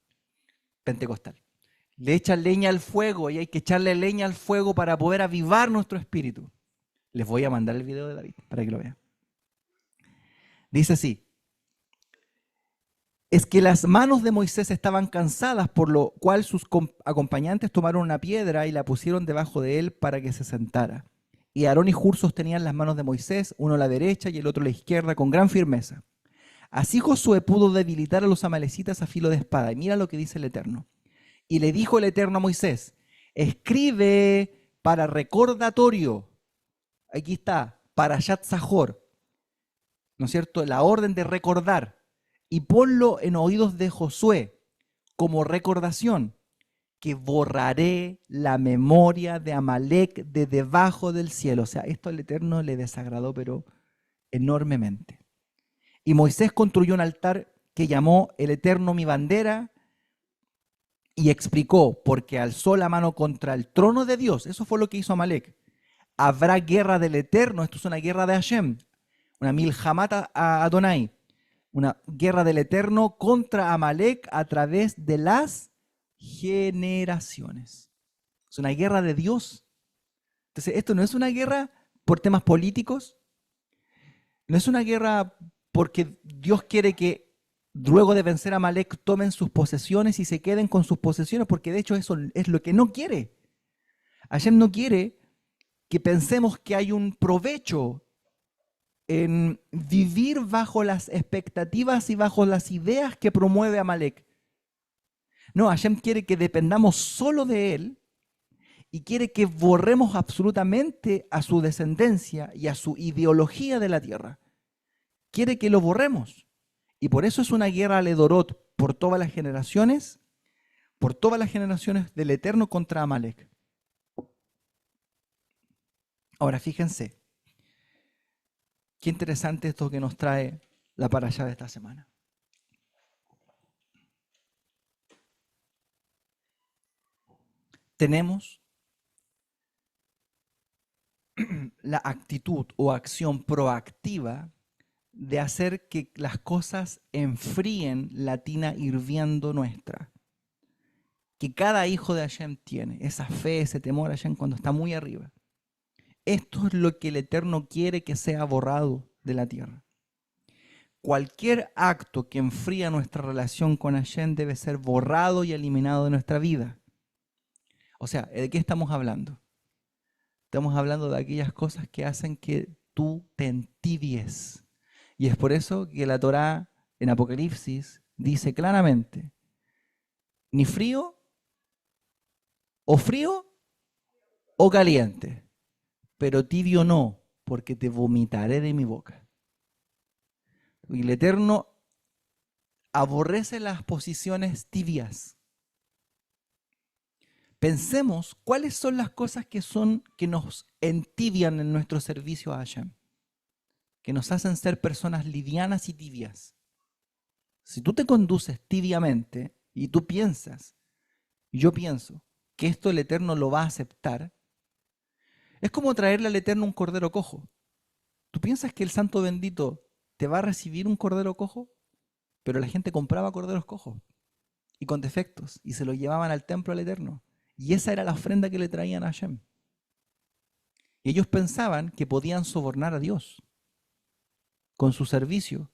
pentecostal. Le echa leña al fuego y hay que echarle leña al fuego para poder avivar nuestro espíritu. Les voy a mandar el video de David para que lo vean. Dice así: es que las manos de Moisés estaban cansadas, por lo cual sus acompañantes tomaron una piedra y la pusieron debajo de él para que se sentara. Y Aarón y Hur sostenían las manos de Moisés, uno a la derecha y el otro a la izquierda, con gran firmeza. Así Josué pudo debilitar a los amalecitas a filo de espada. Y mira lo que dice el Eterno. Y le dijo el Eterno a Moisés: escribe para recordatorio. Aquí está, para Yat Zahor, ¿no es cierto? La orden de recordar. Y ponlo en oídos de Josué como recordación, que borraré la memoria de Amalek de debajo del cielo. O sea, esto al Eterno le desagradó, pero enormemente. Y Moisés construyó un altar que llamó el Eterno mi bandera y explicó, porque alzó la mano contra el trono de Dios. Eso fue lo que hizo Amalek. Habrá guerra del Eterno, esto es una guerra de Hashem, una milhamat a Adonai, una guerra del Eterno contra Amalek a través de las generaciones. Es una guerra de Dios. Entonces, esto no es una guerra por temas políticos, no es una guerra porque Dios quiere que luego de vencer a Amalek tomen sus posesiones y se queden con sus posesiones, porque de hecho eso es lo que no quiere. Hashem no quiere que pensemos que hay un provecho en vivir bajo las expectativas y bajo las ideas que promueve Amalek. No, Hashem quiere que dependamos solo de él y quiere que borremos absolutamente a su descendencia y a su ideología de la tierra. Quiere que lo borremos. Y por eso es una guerra al Edorot por todas las generaciones del Eterno contra Amalek. Ahora fíjense, qué interesante esto que nos trae la parashá de esta semana. Tenemos la actitud o acción proactiva de hacer que las cosas enfríen la tina hirviendo nuestra. Que cada hijo de Hashem tiene esa fe, ese temor a Hashem cuando está muy arriba. Esto es lo que el Eterno quiere que sea borrado de la tierra. Cualquier acto que enfría nuestra relación con Hashem debe ser borrado y eliminado de nuestra vida. O sea, ¿de qué estamos hablando? Estamos hablando de aquellas cosas que hacen que tú te entibies. Y es por eso que la Torá en Apocalipsis dice claramente, ni frío o caliente, pero tibio no, porque te vomitaré de mi boca. Y el Eterno aborrece las posiciones tibias. Pensemos cuáles son las cosas que nos entibian en nuestro servicio a Hashem, que nos hacen ser personas livianas y tibias. Si tú te conduces tibiamente y tú piensas, yo pienso, que esto el Eterno lo va a aceptar, es como traerle al Eterno un cordero cojo. ¿Tú piensas que el Santo Bendito te va a recibir un cordero cojo? Pero la gente compraba corderos cojos y con defectos y se los llevaban al templo al Eterno. Y esa era la ofrenda que le traían a Hashem. Y ellos pensaban que podían sobornar a Dios con su servicio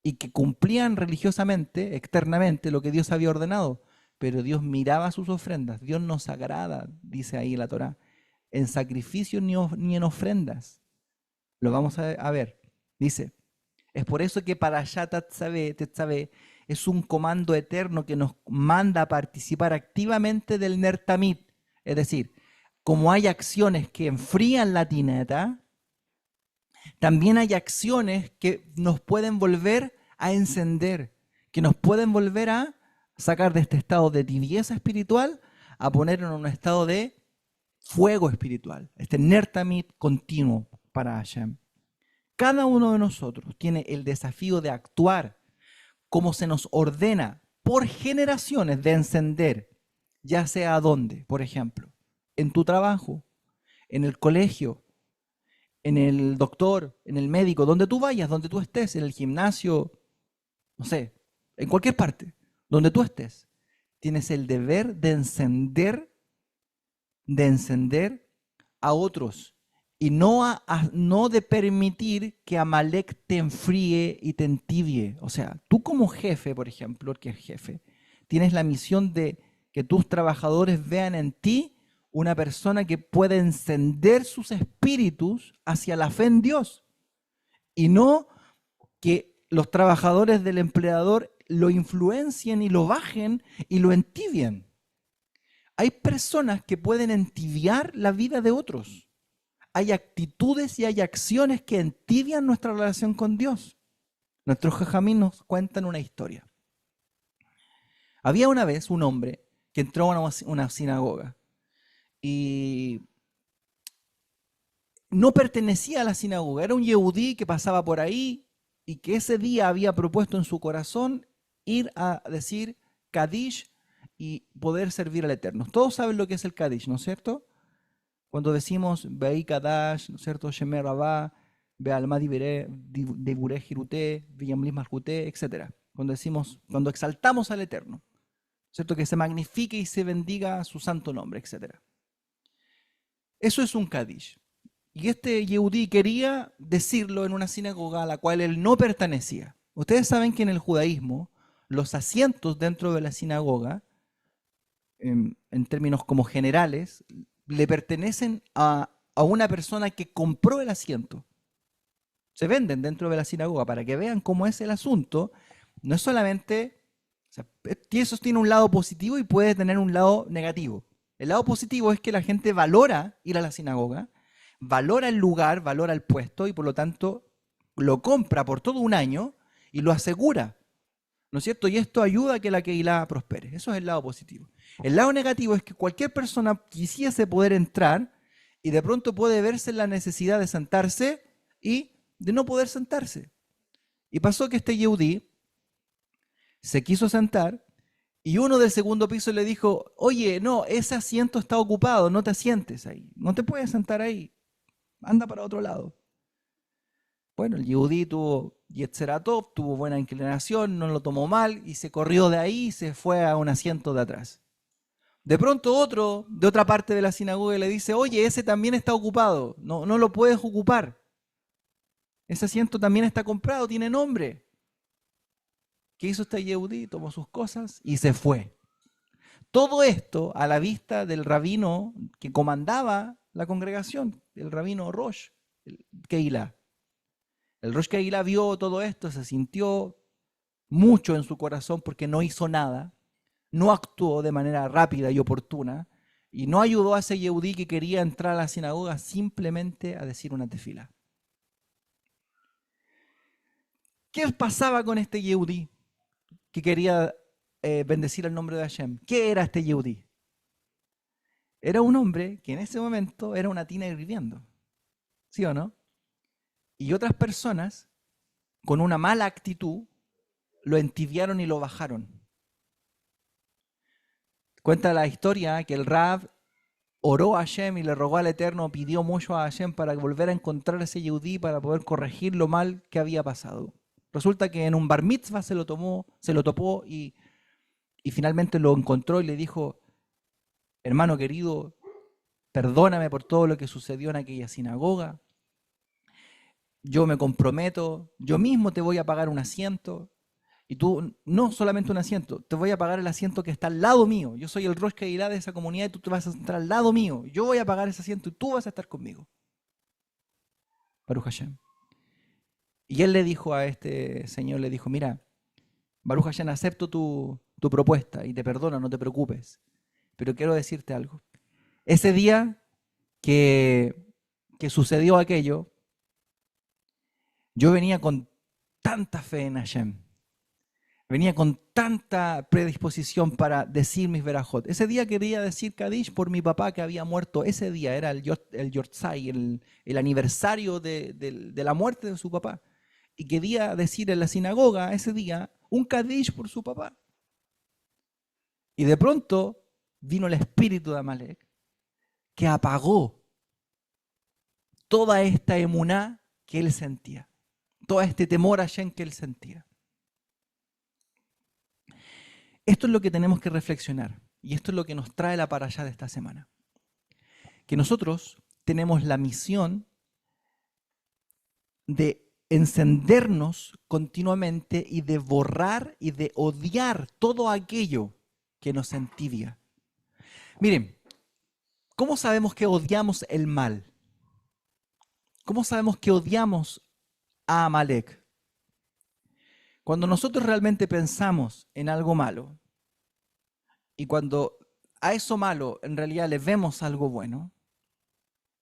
y que cumplían religiosamente, externamente, lo que Dios había ordenado. Pero Dios miraba sus ofrendas. Dios nos agrada, dice ahí la Torá, en sacrificios ni en ofrendas. Lo vamos a ver. Dice, es por eso que Parashat Tetzaveh es un comando eterno que nos manda a participar activamente del Ner Tamid. Es decir, como hay acciones que enfrían la tineta, también hay acciones que nos pueden volver a encender, que nos pueden volver a sacar de este estado de tibieza espiritual a poner en un estado de fuego espiritual, este Ner Tamid continuo para Hashem. Cada uno de nosotros tiene el desafío de actuar como se nos ordena por generaciones de encender, ya sea dónde, por ejemplo, en tu trabajo, en el colegio, en el doctor, en el médico, donde tú vayas, donde tú estés, en el gimnasio, no sé, en cualquier parte, donde tú estés, tienes el deber de encender a otros y no de permitir que Amalek te enfríe y te entibie. O sea, tú como jefe, por ejemplo, el que es jefe, tienes la misión de que tus trabajadores vean en ti una persona que puede encender sus espíritus hacia la fe en Dios y no que los trabajadores del empleador lo influencien y lo bajen y lo entibien. Hay personas que pueden entibiar la vida de otros. Hay actitudes y hay acciones que entibian nuestra relación con Dios. Nuestros jajamín nos cuentan una historia. Había una vez un hombre que entró a una sinagoga y no pertenecía a la sinagoga, era un yehudí que pasaba por ahí y que ese día había propuesto en su corazón ir a decir Kadish y poder servir al Eterno. Todos saben lo que es el Kadish, ¿no es cierto? Cuando decimos Be'i Kadash, ¿no es cierto? Shemer Rabá, Be'alma Dibureh Jirute, Viyamlis Malhute, etc. Cuando exaltamos al Eterno, ¿cierto? Que se magnifique y se bendiga su santo nombre, etc. Eso es un Kadish. Y este Yehudí quería decirlo en una sinagoga a la cual él no pertenecía. Ustedes saben que en el judaísmo, los asientos dentro de la sinagoga, en términos como generales, le pertenecen a una persona que compró el asiento. Se venden dentro de la sinagoga para que vean cómo es el asunto. No es solamente, o sea, eso tiene un lado positivo y puede tener un lado negativo. El lado positivo es que la gente valora ir a la sinagoga, valora el lugar, valora el puesto y por lo tanto lo compra por todo un año y lo asegura, ¿no es cierto? Y esto ayuda a que la Keilah prospere. Eso es el lado positivo. El lado negativo es que cualquier persona quisiese poder entrar y de pronto puede verse en la necesidad de sentarse y de no poder sentarse. Y pasó que este Yehudí se quiso sentar y uno del segundo piso le dijo, oye, no, ese asiento está ocupado, no te sientes ahí, no te puedes sentar ahí, anda para otro lado. Bueno, el Yehudí tuvo Yetzeratov, tuvo buena inclinación, no lo tomó mal y se corrió de ahí y se fue a un asiento de atrás. De pronto otro de otra parte de la sinagoga le dice, oye, ese también está ocupado, no lo puedes ocupar. Ese asiento también está comprado, tiene nombre. ¿Qué hizo este Yehudí? Tomó sus cosas y se fue. Todo esto a la vista del rabino que comandaba la congregación, el rabino Rosh, el Keilah. El Rosh Keilah vio todo esto, se sintió mucho en su corazón porque no hizo nada, no actuó de manera rápida y oportuna y no ayudó a ese Yehudí que quería entrar a la sinagoga simplemente a decir una tefila. ¿Qué pasaba con este Yehudí? que quería bendecir el nombre de Hashem. ¿Qué era este Yehudí? Era un hombre que en ese momento era una tina hirviendo, ¿sí o no? Y otras personas, con una mala actitud, lo entibiaron y lo bajaron. Cuenta la historia que el Rab oró a Hashem y le rogó al Eterno, pidió mucho a Hashem para volver a encontrar a ese Yehudí para poder corregir lo mal que había pasado. Resulta que en un bar mitzvah se lo topó y finalmente lo encontró y le dijo: hermano querido, perdóname por todo lo que sucedió en aquella sinagoga. Yo me comprometo, yo mismo te voy a pagar un asiento. Y tú, no solamente un asiento, te voy a pagar el asiento que está al lado mío. Yo soy el Rosh Kehilá de esa comunidad y tú te vas a sentar al lado mío. Yo voy a pagar ese asiento y tú vas a estar conmigo. Baruch Hashem. Y él le dijo a este señor, le dijo: mira, Baruch Hashem, acepto tu propuesta y te perdono, no te preocupes. Pero quiero decirte algo. Ese día que sucedió aquello, yo venía con tanta fe en Hashem. Venía con tanta predisposición para decir mis verajot. Ese día quería decir Kadish por mi papá que había muerto. Ese día era el Yortzai, el aniversario de la muerte de su papá. Y quería decir en la sinagoga ese día un Kadish por su papá. Y de pronto vino el espíritu de Amalek que apagó toda esta emuná que él sentía. Todo este temor a Hashem que él sentía. Esto es lo que tenemos que reflexionar y esto es lo que nos trae la parashá de esta semana. Que nosotros tenemos la misión de encendernos continuamente y de borrar y de odiar todo aquello que nos entibia. Miren, ¿cómo sabemos que odiamos el mal? ¿Cómo sabemos que odiamos a Amalek? Cuando nosotros realmente pensamos en algo malo y cuando a eso malo en realidad le vemos algo bueno,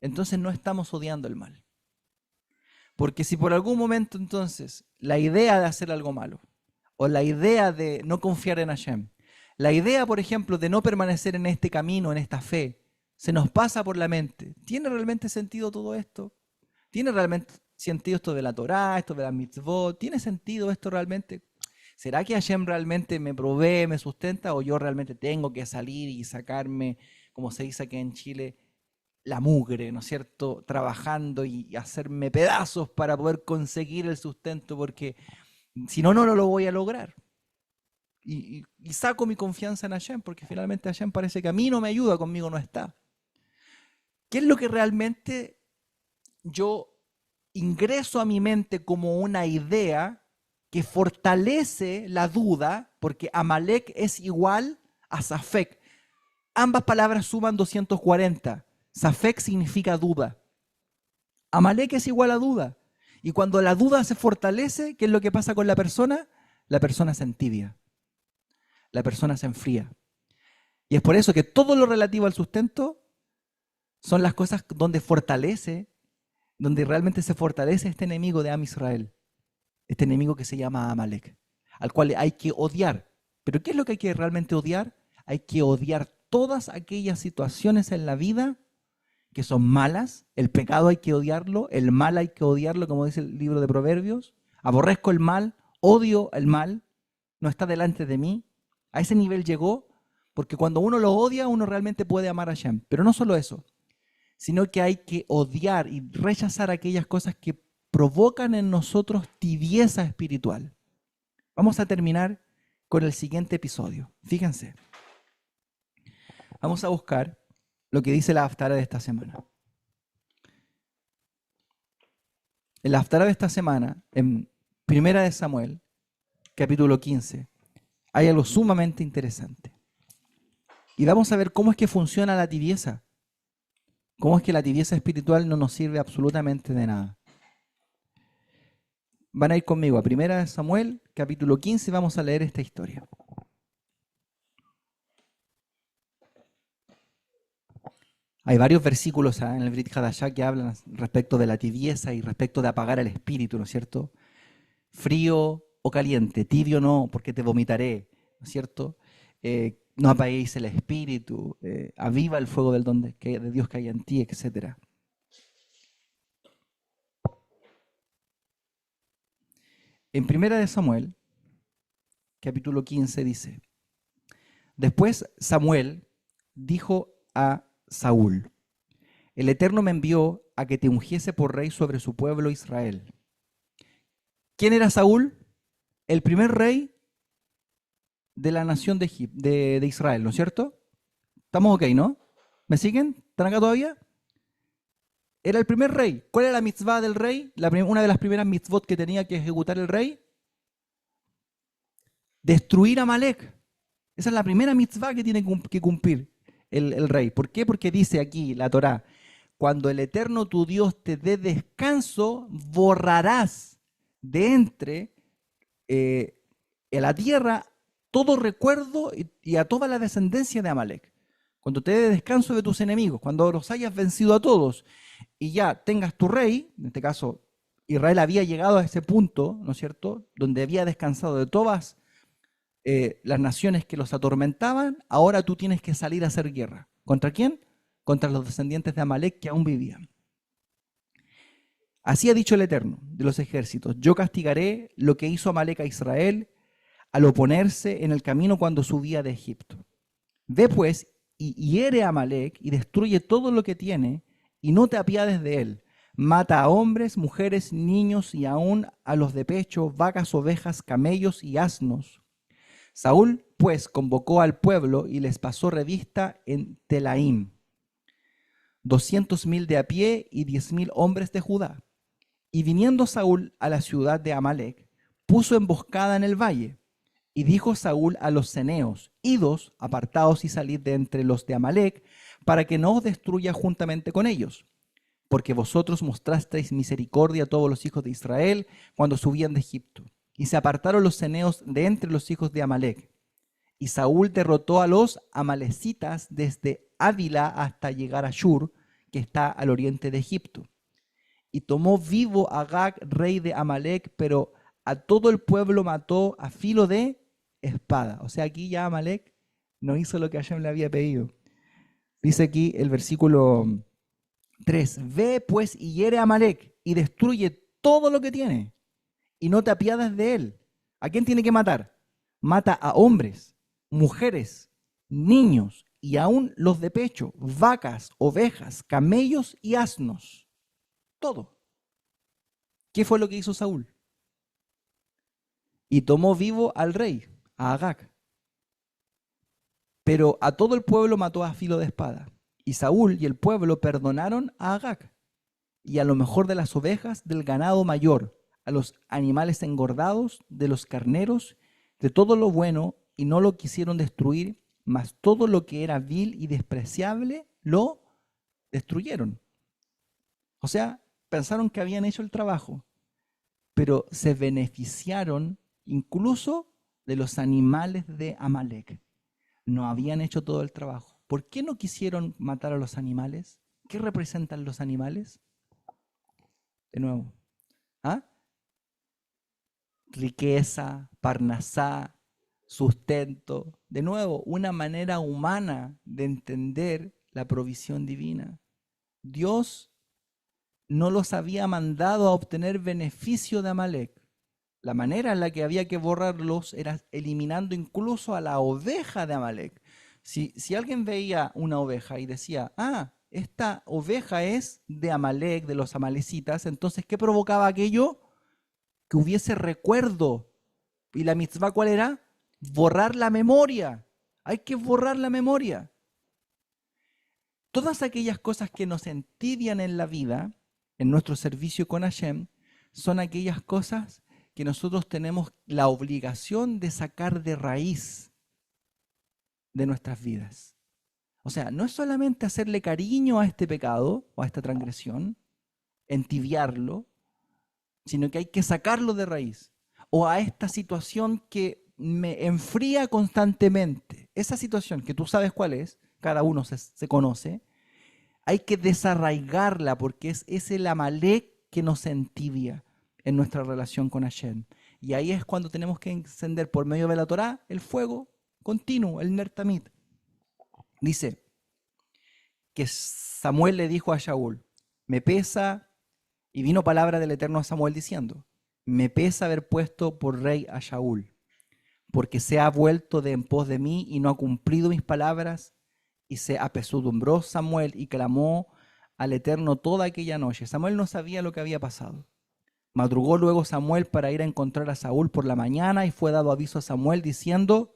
entonces no estamos odiando el mal. Porque si por algún momento entonces la idea de hacer algo malo o la idea de no confiar en Hashem, la idea, por ejemplo, de no permanecer en este camino, en esta fe, se nos pasa por la mente, ¿tiene realmente sentido todo esto? ¿Tiene realmente sentido esto de la Torá, esto de la mitzvot? ¿Tiene sentido esto realmente? ¿Será que Hashem realmente me provee, me sustenta o yo realmente tengo que salir y sacarme, como se dice aquí en Chile, la mugre, ¿no es cierto? Trabajando y hacerme pedazos para poder conseguir el sustento porque si no, no lo voy a lograr. Y saco mi confianza en Hashem porque finalmente Hashem parece que a mí no me ayuda, conmigo no está. ¿Qué es lo que realmente yo ingreso a mi mente como una idea que fortalece la duda? Porque Amalek es igual a Safek. Ambas palabras suman 240. Safek significa duda. Amalek es igual a duda. Y cuando la duda se fortalece, ¿qué es lo que pasa con la persona? La persona se entibia. La persona se enfría. Y es por eso que todo lo relativo al sustento son las cosas donde realmente se fortalece este enemigo de Am Israel, este enemigo que se llama Amalek, al cual hay que odiar. ¿Pero qué es lo que hay que realmente odiar? Hay que odiar todas aquellas situaciones en la vida que son malas. El pecado hay que odiarlo, el mal hay que odiarlo, como dice el libro de Proverbios. Aborrezco el mal, odio el mal, no está delante de mí. A ese nivel llegó, porque cuando uno lo odia, uno realmente puede amar a Hashem. Pero no solo eso, sino que hay que odiar y rechazar aquellas cosas que provocan en nosotros tibieza espiritual. Vamos a terminar con el siguiente episodio. Fíjense. Vamos a buscar lo que dice la Haftará de esta semana. En la Haftará de esta semana, en Primera de Samuel, capítulo 15, hay algo sumamente interesante. Y vamos a ver cómo es que funciona la tibieza. Cómo es que la tibieza espiritual no nos sirve absolutamente de nada. Van a ir conmigo a Primera de Samuel, capítulo 15, y vamos a leer esta historia. Hay varios versículos en el Brit Hadashah que hablan respecto de la tibieza y respecto de apagar el espíritu, ¿no es cierto? Frío, o caliente, tibio no, porque te vomitaré, ¿no es cierto? No apaguéis el espíritu, aviva el fuego del don de Dios que hay en ti, etc. En Primera de Samuel, capítulo 15, dice: Después Samuel dijo a Saúl: El Eterno me envió a que te ungiese por rey sobre su pueblo Israel. ¿Quién era Saúl? El primer rey de la nación de Israel, ¿no es cierto? ¿Estamos ok, no? ¿Me siguen? ¿Están acá todavía? Era el primer rey. ¿Cuál era la mitzvah del rey? Una de las primeras mitzvot que tenía que ejecutar el rey. Destruir a Amalek. Esa es la primera mitzvah que tiene que cumplir el rey. ¿Por qué? Porque dice aquí la Torá: cuando el Eterno tu Dios te dé descanso, borrarás de entre la tierra todo recuerdo y a toda la descendencia de Amalek. Cuando te dé descanso de tus enemigos, cuando los hayas vencido a todos y ya tengas tu rey, en este caso Israel había llegado a ese punto, ¿no es cierto?, donde había descansado de todas las naciones que los atormentaban. Ahora tú tienes que salir a hacer guerra. ¿Contra quién? Contra los descendientes de Amalek que aún vivían. Así ha dicho el Eterno de los ejércitos: yo castigaré lo que hizo Amalek a Israel al oponerse en el camino cuando subía de Egipto. Ve pues y hiere a Amalek y destruye todo lo que tiene, y no te apiades de él. Mata a hombres, mujeres, niños y aún a los de pecho, vacas, ovejas, camellos y asnos. Saúl pues convocó al pueblo y les pasó revista en Telaim, 200,000 de a pie y 10,000 hombres de Judá. Y viniendo Saúl a la ciudad de Amalek, puso emboscada en el valle. Y dijo Saúl a los ceneos: idos, apartaos y salid de entre los de Amalek, para que no os destruya juntamente con ellos. Porque vosotros mostrasteis misericordia a todos los hijos de Israel cuando subían de Egipto. Y se apartaron los ceneos de entre los hijos de Amalek. Y Saúl derrotó a los amalecitas desde Ávila hasta llegar a Shur, que está al oriente de Egipto. Y tomó vivo a Agag, rey de Amalek, pero a todo el pueblo mató a filo de espada. O sea, aquí ya Amalek no hizo lo que Hashem le había pedido. Dice aquí el versículo 3: Ve pues y hiere a Amalek y destruye todo lo que tiene, y no te apiades de él. ¿A quién tiene que matar? Mata a hombres, mujeres, niños y aún los de pecho, vacas, ovejas, camellos y asnos. Todo. ¿Qué fue lo que hizo Saúl? Y tomó vivo al rey, a Agag. Pero a todo el pueblo mató a filo de espada. Y Saúl y el pueblo perdonaron a Agag, y a lo mejor de las ovejas, del ganado mayor, a los animales engordados, de los carneros, de todo lo bueno, y no lo quisieron destruir, mas todo lo que era vil y despreciable lo destruyeron. O sea, pensaron que habían hecho el trabajo, pero se beneficiaron incluso de los animales de Amalek. No habían hecho todo el trabajo. ¿Por qué no quisieron matar a los animales? ¿Qué representan los animales? De nuevo, ¿ah? Riqueza, parnasá, sustento. De nuevo, una manera humana de entender la provisión divina. Dios no los había mandado a obtener beneficio de Amalek. La manera en la que había que borrarlos era eliminando incluso a la oveja de Amalek. Si alguien veía una oveja y decía: esta oveja es de Amalek, de los amalecitas, entonces, ¿qué provocaba aquello? Que hubiese recuerdo. ¿Y la mitzvah cuál era? Borrar la memoria. Hay que borrar la memoria. Todas aquellas cosas que nos entibian en la vida, en nuestro servicio con Hashem, son aquellas cosas que nosotros tenemos la obligación de sacar de raíz de nuestras vidas. O sea, no es solamente hacerle cariño a este pecado o a esta transgresión, entibiarlo, sino que hay que sacarlo de raíz. O a esta situación que me enfría constantemente. Esa situación que tú sabes cuál es, cada uno se conoce, hay que desarraigarla porque es el Amalek que nos entibia en nuestra relación con Hashem. Y ahí es cuando tenemos que encender por medio de la Torá el fuego continuo, el Ner Tamid. Dice que Samuel le dijo a Shaul, me pesa, y vino palabra del Eterno a Samuel diciendo, me pesa haber puesto por rey a Shaul, porque se ha vuelto de en pos de mí y no ha cumplido mis palabras, y se apesadumbró Samuel y clamó al Eterno toda aquella noche. Samuel no sabía lo que había pasado. Madrugó luego Samuel para ir a encontrar a Saúl por la mañana y fue dado aviso a Samuel diciendo,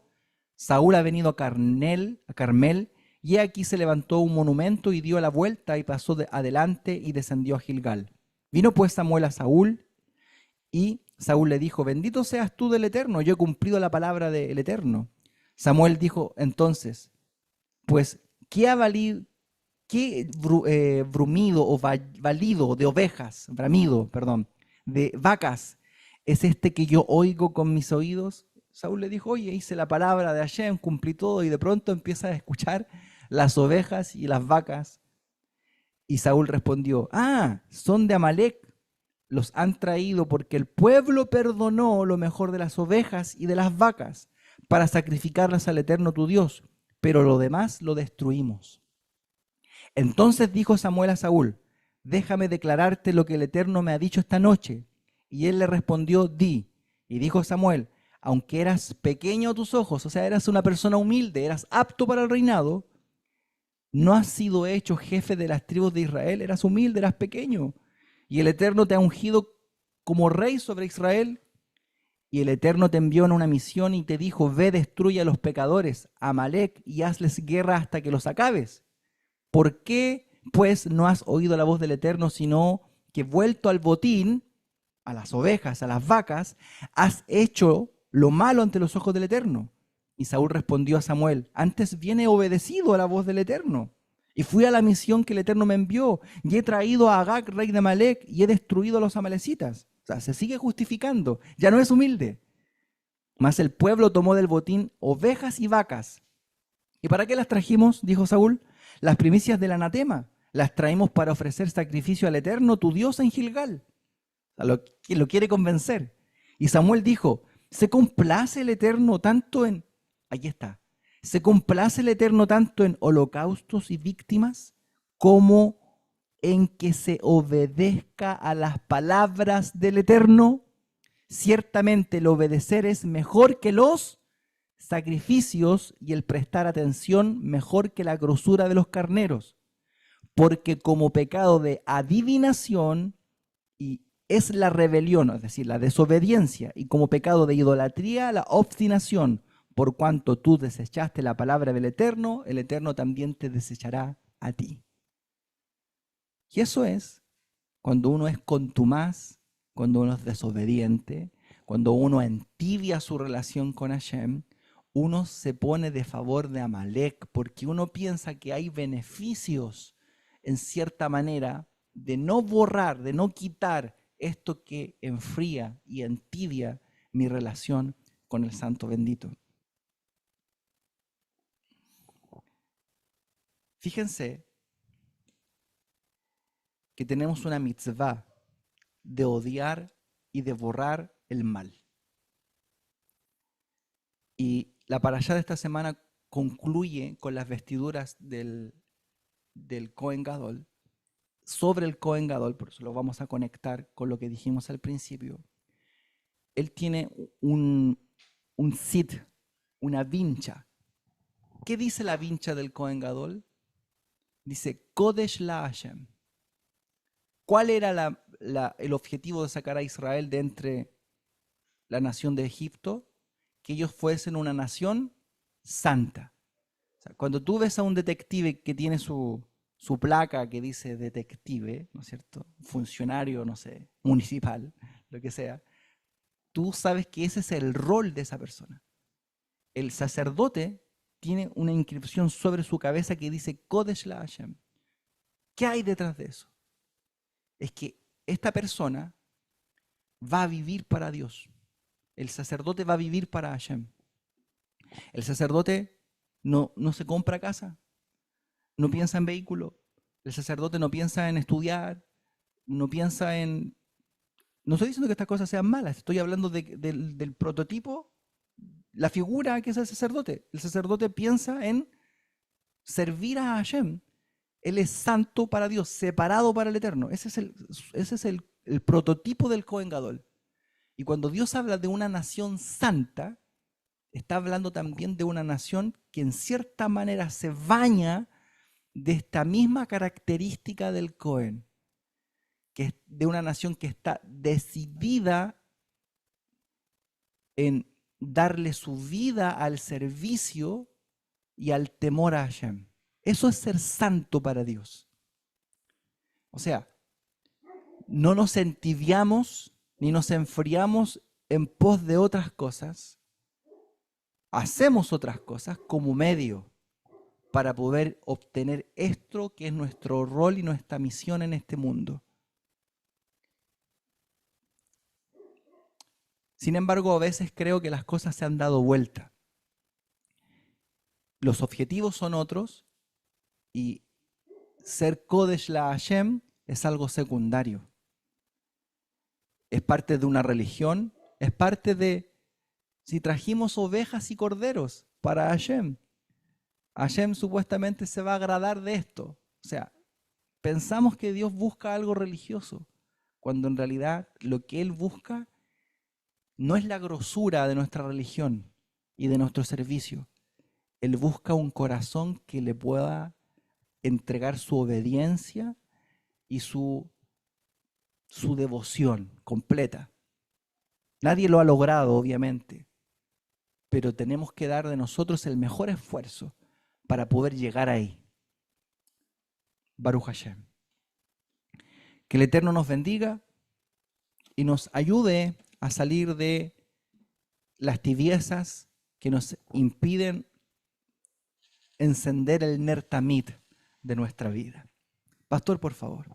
Saúl ha venido a Carmel, y aquí se levantó un monumento y dio la vuelta y pasó adelante y descendió a Gilgal. Vino pues Samuel a Saúl y Saúl le dijo, bendito seas tú del Eterno, yo he cumplido la palabra del Eterno. Samuel dijo entonces, pues, ¿qué ha valido, brumido o valido de ovejas, bramido, perdón, de vacas, es este que yo oigo con mis oídos? Saúl le dijo, oye, hice la palabra de Hashem, cumplí todo, y de pronto empieza a escuchar las ovejas y las vacas. Y Saúl respondió, son de Amalec, los han traído porque el pueblo perdonó lo mejor de las ovejas y de las vacas para sacrificarlas al Eterno tu Dios, pero lo demás lo destruimos. Entonces dijo Samuel a Saúl, déjame declararte lo que el Eterno me ha dicho esta noche. Y él le respondió, di. Y dijo Samuel, aunque eras pequeño a tus ojos, o sea, eras una persona humilde, eras apto para el reinado, no has sido hecho jefe de las tribus de Israel, eras humilde, eras pequeño. Y el Eterno te ha ungido como rey sobre Israel. Y el Eterno te envió en una misión y te dijo, ve, destruye a los pecadores, a Amalec, y hazles guerra hasta que los acabes. ¿Por qué, pues, no has oído la voz del Eterno, sino que vuelto al botín, a las ovejas, a las vacas, has hecho lo malo ante los ojos del Eterno? Y Saúl respondió a Samuel, antes bien he obedecido a la voz del Eterno, y fui a la misión que el Eterno me envió, y he traído a Agag, rey de Amalec, y he destruido a los amalecitas. O sea, se sigue justificando, ya no es humilde. Mas el pueblo tomó del botín ovejas y vacas. ¿Y para qué las trajimos? Dijo Saúl. Las primicias del anatema las traemos para ofrecer sacrificio al Eterno, tu Dios, en Gilgal. O sea, lo quiere convencer. Y Samuel dijo, ¿se complace el Eterno tanto en... Aquí está. ¿Se complace el Eterno tanto en holocaustos y víctimas como en que se obedezca a las palabras del Eterno? Ciertamente el obedecer es mejor que los sacrificios y el prestar atención mejor que la grosura de los carneros, porque como pecado de adivinación y es la rebelión, es decir, la desobediencia, y como pecado de idolatría, la obstinación, por cuanto tú desechaste la palabra del Eterno, el Eterno también te desechará a ti. Y eso es cuando uno es contumaz, cuando uno es desobediente, cuando uno entibia su relación con Hashem, uno se pone de favor de Amalek porque uno piensa que hay beneficios en cierta manera de no borrar, de no quitar esto que enfría y entibia mi relación con el Santo bendito. Fíjense que tenemos una mitzvah de odiar y de borrar el mal. Y la parashá de esta semana concluye con las vestiduras del Kohen Gadol, sobre el Kohen Gadol, por eso lo vamos a conectar con lo que dijimos al principio. Él tiene un sit, una vincha. ¿Qué dice la vincha del Kohen Gadol? Dice, Kodesh la Hashem. ¿Cuál era el objetivo de sacar a Israel de entre la nación de Egipto? Que ellos fuesen una nación santa. O sea, cuando tú ves a un detective que tiene su placa que dice detective, ¿no es cierto? Funcionario, no sé, municipal, lo que sea, tú sabes que ese es el rol de esa persona. El sacerdote tiene una inscripción sobre su cabeza que dice Kodesh la Hashem. ¿Qué hay detrás de eso? Es que esta persona va a vivir para Dios. El sacerdote va a vivir para Hashem. El sacerdote no se compra casa, no piensa en vehículo. El sacerdote no piensa en estudiar, no piensa en No estoy diciendo que estas cosas sean malas, estoy hablando del prototipo, la figura que es el sacerdote. El sacerdote piensa en servir a Hashem. Él es santo para Dios, separado para el Eterno. Ese es el prototipo del Cohen Gadol. Y cuando Dios habla de una nación santa, está hablando también de una nación que en cierta manera se baña de esta misma característica del Cohen, que es de una nación que está decidida en darle su vida al servicio y al temor a Hashem. Eso es ser santo para Dios. O sea, no nos entibiamos ni nos enfriamos en pos de otras cosas. Hacemos otras cosas como medio para poder obtener esto que es nuestro rol y nuestra misión en este mundo. Sin embargo, a veces creo que las cosas se han dado vuelta. Los objetivos son otros y ser Kodesh la Hashem es algo secundario. Es parte de una religión, es parte de si trajimos ovejas y corderos para Hashem. Hashem supuestamente se va a agradar de esto. O sea, pensamos que Dios busca algo religioso, cuando en realidad lo que Él busca no es la grosura de nuestra religión y de nuestro servicio. Él busca un corazón que le pueda entregar su obediencia y su devoción completa. Nadie lo ha logrado, obviamente, pero tenemos que dar de nosotros el mejor esfuerzo para poder llegar ahí. Baruch Hashem. Que el Eterno nos bendiga y nos ayude a salir de las tibiezas que nos impiden encender el Ner Tamid de nuestra vida. Pastor, por favor.